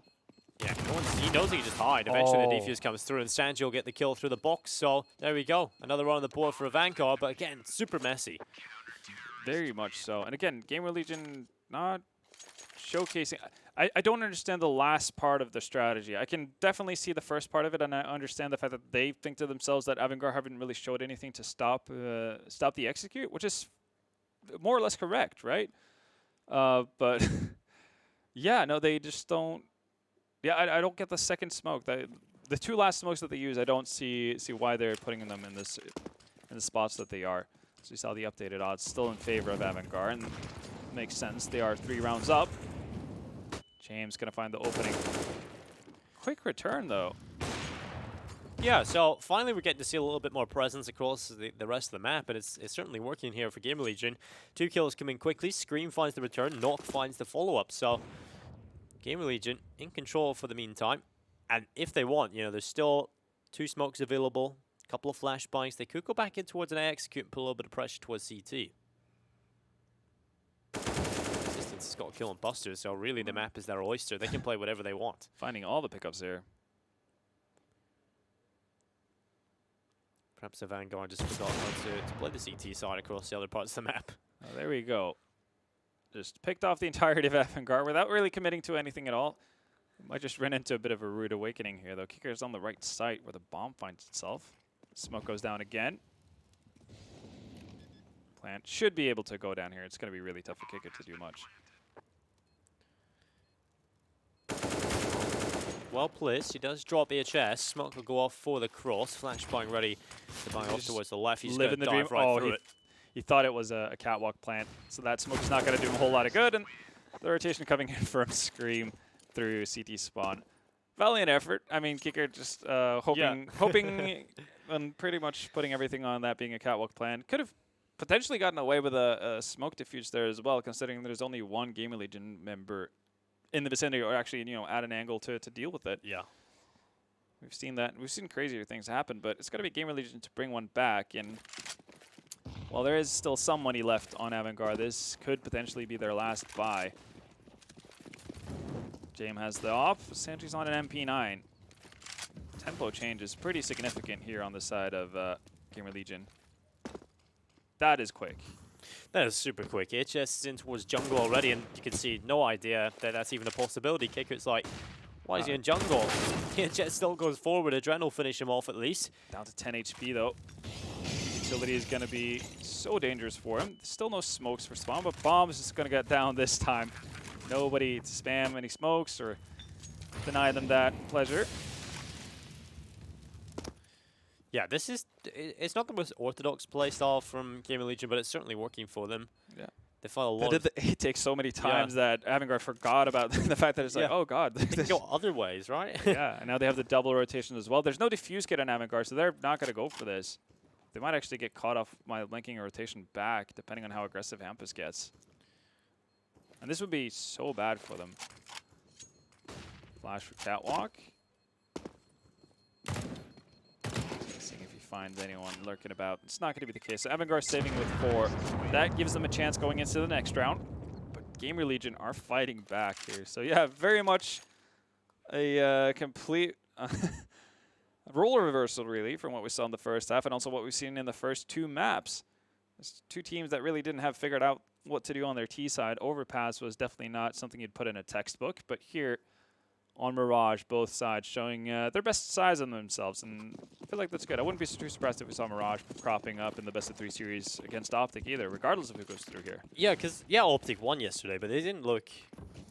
Yeah, he knows he can just hide. Eventually the defuse comes through, and Sanji will get the kill through the box. So there we go. Another run on the board for AVANGAR, but again, super messy. Very much so. And again, GamerLegion not showcasing. I don't understand the last part of the strategy. I can definitely see the first part of it, and I understand the fact that they think to themselves that AVANGAR haven't really showed anything to stop the execute, which is more or less correct, right? But yeah, no, they just don't. Yeah, I don't get the second smoke. The two last smokes that they use, I don't see why they're putting them in the spots that they are. So you saw the updated odds still in favor of AVANGAR, and makes sense. They are 3 rounds up. James gonna find the opening. Quick return though. Yeah, so finally we're getting to see a little bit more presence across the rest of the map, and it's certainly working here for GamerLegion. 2 kills coming quickly. Scream finds the return. Knock finds the follow-up. So GamerLegion in control for the meantime. And if they want, you know, there's still 2 smokes available, a couple of flashbangs. They could go back in towards an execute and put a little bit of pressure towards CT. Resistance has got a kill on Buster, so really the map is their oyster. They can play whatever they want. Finding all the pickups there. Perhaps AVANGAR just forgot how to play the CT side across the other parts of the map. Oh, there we go. Just picked off the entirety of AVANGAR without really committing to anything at all. Might just run into a bit of a rude awakening here, though. Kicker's on the right site where the bomb finds itself. Smoke goes down again. Plant should be able to go down here. It's going to be really tough for Kicker to do much. Well placed. He does drop HS. Smoke will go off for the cross. Flashbang ready to bang off towards the left. He's going to dive right through it. He thought it was a catwalk plant, so that smoke's not going to do him a whole lot of good. And the rotation coming in from Scream through CT spawn. Valiant effort. I mean, Kicker just hoping and pretty much putting everything on that being a catwalk plan. Could have potentially gotten away with a smoke diffuse there as well, considering there's only one GamerLegion member in the vicinity, or actually, you know, at an angle to deal with it. Yeah. We've seen that. We've seen crazier things happen, but it's got to be GamerLegion to bring one back. And while there is still some money left on AVANGAR, this could potentially be their last buy. James has the off. Sentry's on an MP9. Tempo change is pretty significant here on the side of GamerLegion. That is quick. That is super quick. HS is in towards jungle already, and you can see no idea that that's even a possibility. Kicker's like, why is he in jungle? HS still goes forward. Adrenaline will finish him off at least. Down to 10 HP though. Utility is going to be so dangerous for him. Still no smokes for spawn, but Bomb is just going to get down this time. Nobody to spam any smokes or deny them that pleasure. Yeah, it's not the most orthodox playstyle from GamerLegion, but it's certainly working for them. Yeah. They find a lot of... They take so many times that AVANGAR forgot about the fact that it's like, oh god. They can go other ways, right? Yeah, and now they have the double rotation as well. There's no diffuse kit on AVANGAR, so they're not going to go for this. They might actually get caught off my linking rotation back, depending on how aggressive Hampus gets. And this would be so bad for them. Flash for Catwalk. Seeing if he finds anyone lurking about. It's not going to be the case. So AVANGAR saving with 4. That gives them a chance going into the next round. But GamerLegion are fighting back here. So yeah, very much a complete role reversal, really, from what we saw in the first half and also what we've seen in the first 2 maps. There's 2 teams that really didn't have figured out what to do on their T side. Overpass was definitely not something you'd put in a textbook, but here on Mirage, both sides showing their best size on themselves, and I feel like that's good. I wouldn't be too surprised if we saw Mirage cropping up in the best of 3 series against Optic either, regardless of who goes through here. Yeah, because Optic won yesterday, but they didn't look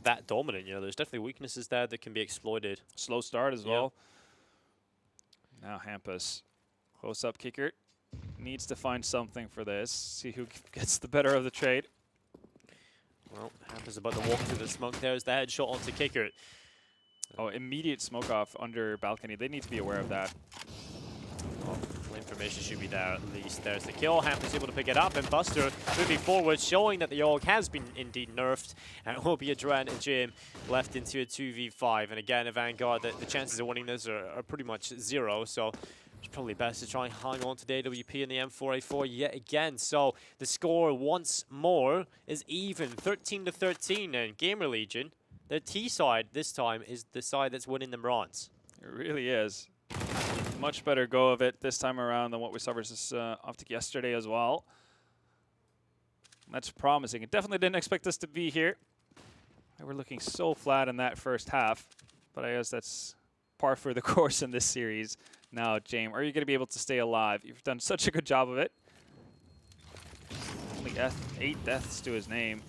that dominant. You know, there's definitely weaknesses there that can be exploited. Slow start as well. Now Hampus, close up kicker, needs to find something for this. See who gets the better of the trade. Well, Hampus about to walk through the smoke. There's the headshot onto kicker. Oh, immediate smoke off under balcony. They need to be aware of that. Oh, information should be there at least. There's the kill. Hampus able to pick it up, and Buster moving forward, showing that the AUG has been indeed nerfed. And it will be Adren and Jim left into a 2v5. And again, AVANGAR, the chances of winning this are pretty much 0. So it's probably best to try and hang on to the AWP and the M4A4 yet again. So the score once more is even, 13-13, and GamerLegion, their T side this time is the side that's winning the bronze. It really is. Much better go of it this time around than what we saw versus Optic yesterday as well. That's promising. I definitely didn't expect us to be here. We're looking so flat in that first half, but I guess that's par for the course in this series. Now, James, are you going to be able to stay alive? You've done such a good job of it. Only 8 deaths to his name.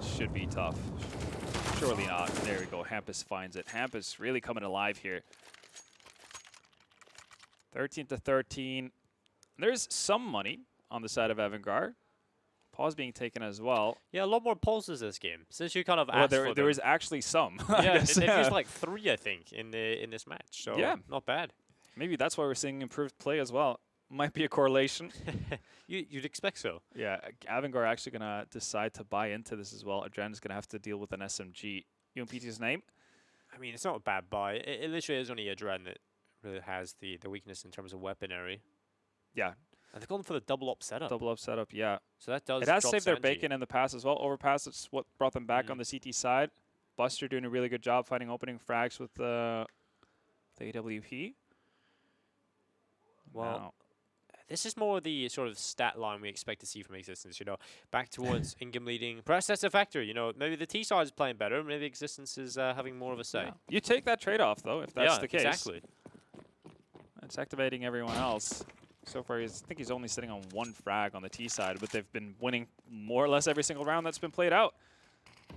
Should be tough. Surely not. There we go. Hampus finds it. Hampus really coming alive here. 13-13. There's some money on the side of AVANGAR. Pause being taken as well. Yeah, a lot more pulses this game. Since you kind of asked for there is actually some. Yeah, they've used like 3, I think, in this match. So yeah, not bad. Maybe that's why we're seeing improved play as well. Might be a correlation. You'd expect so. Yeah, AVANGAR actually going to decide to buy into this as well. Adren's going to have to deal with an SMG. UMPT's name? I mean, it's not a bad buy. It literally is only Adren that really has the weakness in terms of weaponry. Yeah. And they're going for the double up setup. Double up setup, yeah. So that does. It has drop saved their Sanji. bacon in the past as well. Overpass, it's what brought them back on the CT side. Buster doing a really good job finding opening frags with the AWP. Well, now, this is more the sort of stat line we expect to see from Existence, you know, back towards in-game leading. Perhaps that's a factor, you know, maybe the T side is playing better, maybe Existence is having more of a say. yeah. You take that trade-off, though, if that's the case. Exactly. It's activating everyone else. So far, I think he's only sitting on 1 frag on the T side, but they've been winning more or less every single round that's been played out.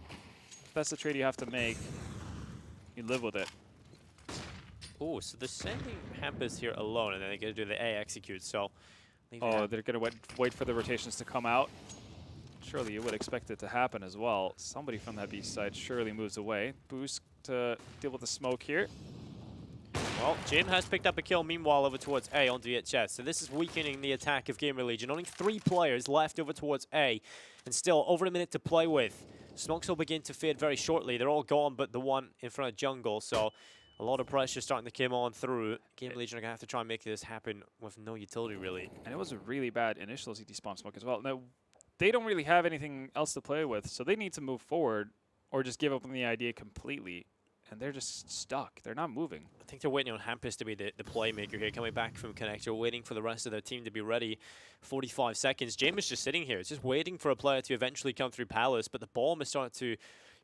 If that's the trade you have to make, you live with it. Oh, so they're sending Hampus here alone, and then they're going to do the A execute, so... They're going to wait for the rotations to come out. Surely you would expect it to happen as well. Somebody from that B side surely moves away. Boost to deal with the smoke here. Well, Jim has picked up a kill, meanwhile, over towards A on VHS. So this is weakening the attack of GamerLegion. Only 3 players left over towards A, and still over a minute to play with. Smokes will begin to fade very shortly. They're all gone, but the one in front of Jungle, so a lot of pressure starting to come on through. GamerLegion are going to have to try and make this happen with no utility, really. And it was a really bad initial CT spawn smoke as well. Now, they don't really have anything else to play with, so they need to move forward or just give up on the idea completely. And they're just stuck. They're not moving. I think they're waiting on Hampus to be the playmaker here, coming back from Connector, waiting for the rest of their team to be ready. 45 seconds. James is just sitting here. It's just waiting for a player to eventually come through Palace, but the bomb is starting to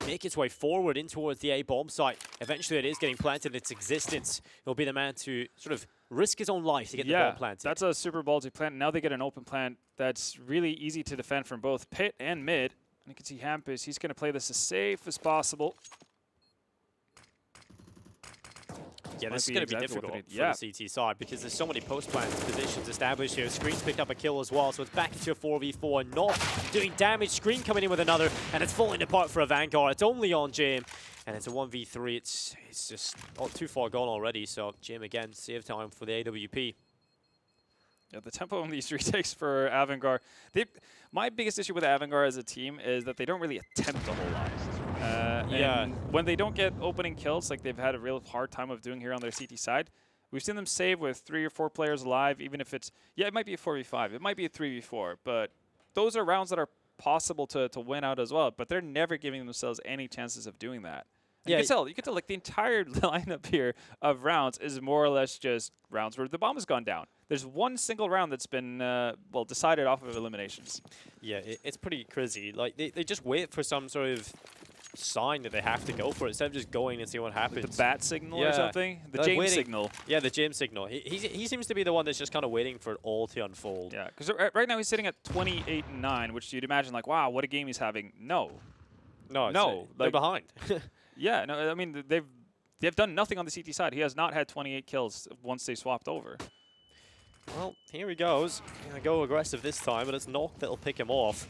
make its way forward in towards the A bomb site. Eventually it is getting planted. Its Existence will be the man to sort of risk his own life to get the bomb planted. That's a super ballsy plant. Now they get an open plant that's really easy to defend from both pit and mid. And you can see Hampus, he's going to play this as safe as possible. Yeah, this is going to be difficult for the CT side because there's so many post-plant positions established here. Screen's picked up a kill as well, so it's back to a 4v4. Not doing damage. Screen coming in with another, and it's falling apart for a Vanguard. It's only on Jim, and it's a 1v3. It's just too far gone already, so Jim again, save time for the AWP. Yeah, the tempo on these retakes for AVANGAR. My biggest issue with AVANGAR as a team is that they don't really attempt a whole lot. And when they don't get opening kills, like they've had a real hard time of doing here on their CT side, we've seen them save with 3 or 4 players alive, even if it's, it might be a 4v5, it might be a 3v4, but those are rounds that are possible to win out as well, but they're never giving themselves any chances of doing that. Yeah, you can tell like the entire lineup here of rounds is more or less just rounds where the bomb has gone down. There's one single round that's been, decided off of eliminations. Yeah, it's pretty crazy. Like, they just wait for some sort of sign that they have to go for it instead of just going and see what happens. Like the bat signal or something? The James signal. Yeah, the James signal. He seems to be the one that's just kind of waiting for it all to unfold. Yeah, because right now he's sitting at 28-9, which you'd imagine like, wow, what a game he's having. No, they're behind. Yeah, no, I mean, they've done nothing on the CT side. He has not had 28 kills once they swapped over. Well, here he goes. Gonna go aggressive this time, but it's Knock that'll pick him off.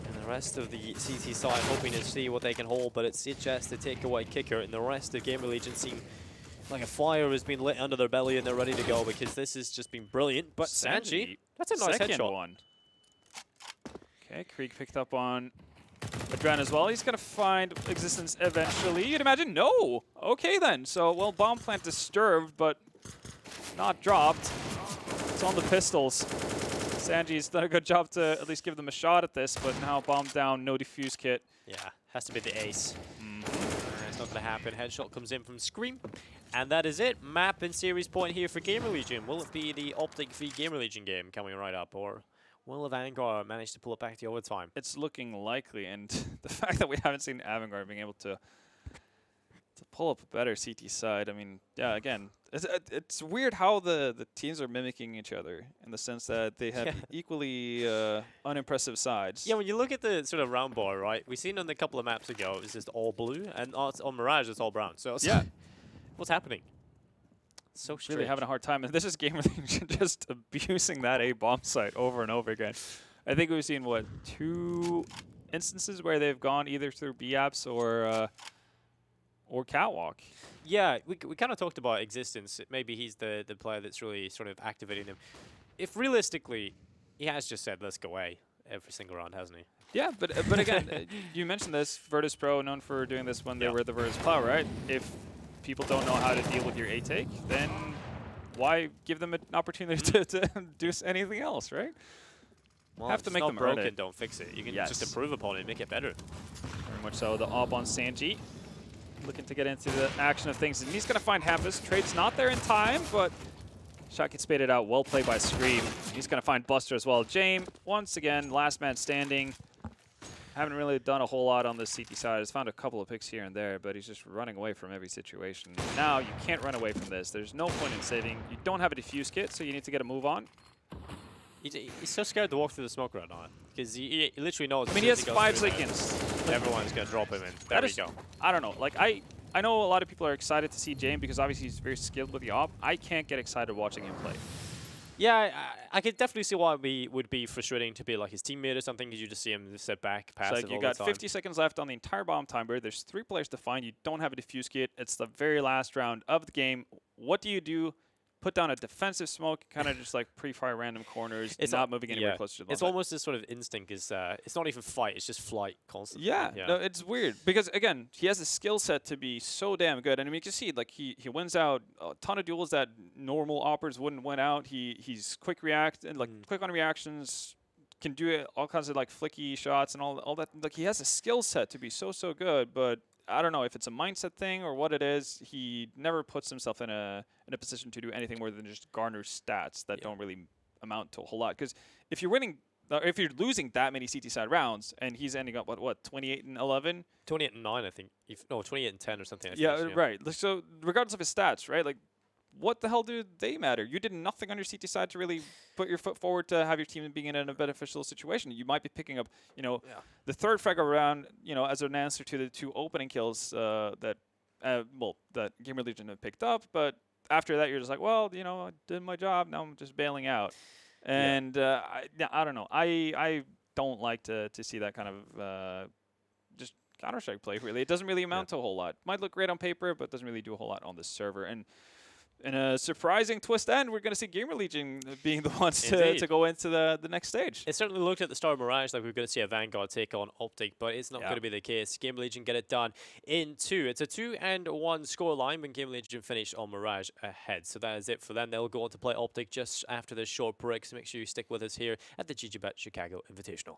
And the rest of the CT side hoping to see what they can hold, but it's CHS the takeaway kicker, and the rest of GamerLegion seem like a fire has been lit under their belly and they're ready to go because this has just been brilliant. But Sanji, that's a nice headshot. One. Okay, Krieg picked up on Adren as well. He's going to find Existence eventually. You'd imagine, no. Okay then. So, well, bomb plant disturbed, but not dropped. It's on the pistols. Sanji's done a good job to at least give them a shot at this, but now bomb down, no defuse kit. Yeah, has to be the ace. It's not going to happen. Headshot comes in from Scream. And that is it. Map and series point here for GamerLegion. Will it be the Optic v GamerLegion game coming right up, or will AVANGAR manage to pull it back to overtime? It's looking likely, and the fact that we haven't seen AVANGAR being able to pull up a better CT side. I mean, yeah, again, it's weird how the teams are mimicking each other in the sense that they have equally unimpressive sides. Yeah, when you look at the sort of round bar, right? We've seen on a couple of maps ago, it's just all blue, and on Mirage, it's all brown. So it's what's happening? So strange. Really having a hard time, and this is GamerLegion just abusing that A bomb site over and over again. I think we've seen what 2 instances where they've gone either through B apps or Catwalk. Yeah, we kind of talked about Existence. Maybe he's the player that's really sort of activating him. If realistically, he has just said, let's go A every single round, hasn't he? Yeah, but again, you mentioned this, Virtus Pro, known for doing this when they were the Virtus Plow, right? If people don't know how to deal with your A take, then why give them an opportunity to do anything else, right? Well, have to make them broken, earn it. don't fix it. You can just improve upon it and make it better. Very much so. The op on Sanji, looking to get into the action of things, and he's going to find Hampus. Trade's not there in time, but shot gets spaded out. Well played by Scream. He's going to find Buster as well. Jame, once again, last man standing. Haven't really done a whole lot on the CT side. He's found a couple of picks here and there, but he's just running away from every situation. Now, you can't run away from this. There's no point in saving. You don't have a defuse kit, so you need to get a move on. He's so scared to walk through the smoke right now, because he literally knows. I mean, he has 5 seconds. Everyone's going to drop him in. There we go. I don't know. Like, I know a lot of people are excited to see Jame because obviously he's very skilled with the op. I can't get excited watching him play. Yeah, I could definitely see why it would be frustrating to be like his teammate or something, because you just see him sit back, passive all the time. You got 50 seconds left on the entire bomb timer. There's 3 players to find. You don't have a defuse kit. It's the very last round of the game. What do you do? Put down a defensive smoke, kind of just like pre-fire random corners, not moving anywhere closer to the bomb. It's almost this sort of instinct is, it's not even fight, it's just flight constantly. Yeah, no, it's weird. Because, again, he has a skill set to be so damn good. And I mean, you can see, like, he wins out a ton of duels that normal operators wouldn't win out. He's quick react, and, like, quick on reactions, can do all kinds of, like, flicky shots and all that. Like, he has a skill set to be so good, but I don't know if it's a mindset thing or what it is. He never puts himself in a position to do anything more than just garner stats that don't really amount to a whole lot. Because if you're winning, if you're losing that many CT side rounds, and he's ending up what 28 and 11, 28 and 9, I think. No, 28 and 10 or something. Right. So regardless of his stats, right? Like, what the hell do they matter? You did nothing on your CT side to really put your foot forward to have your team being in a beneficial situation. You might be picking up, the 3rd frag around, as an answer to the 2 opening kills that GamerLegion had picked up. But after that, you're just like, well, I did my job. Now I'm just bailing out. And I don't know. I don't like to see that kind of just Counter-Strike play, really. It doesn't really amount to a whole lot. Might look great on paper, but doesn't really do a whole lot on the server. And in a surprising twist end, we're going to see GamerLegion being the ones to go into the next stage. It certainly looked at the start of Mirage like we were going to see AVANGAR take on Optic, but it's not going to be the case. GamerLegion get it done in 2. It's a 2-1 scoreline when GamerLegion finish on Mirage ahead. So that is it for them. They'll go on to play Optic just after this short break, so make sure you stick with us here at the GG.Bet Chicago Invitational.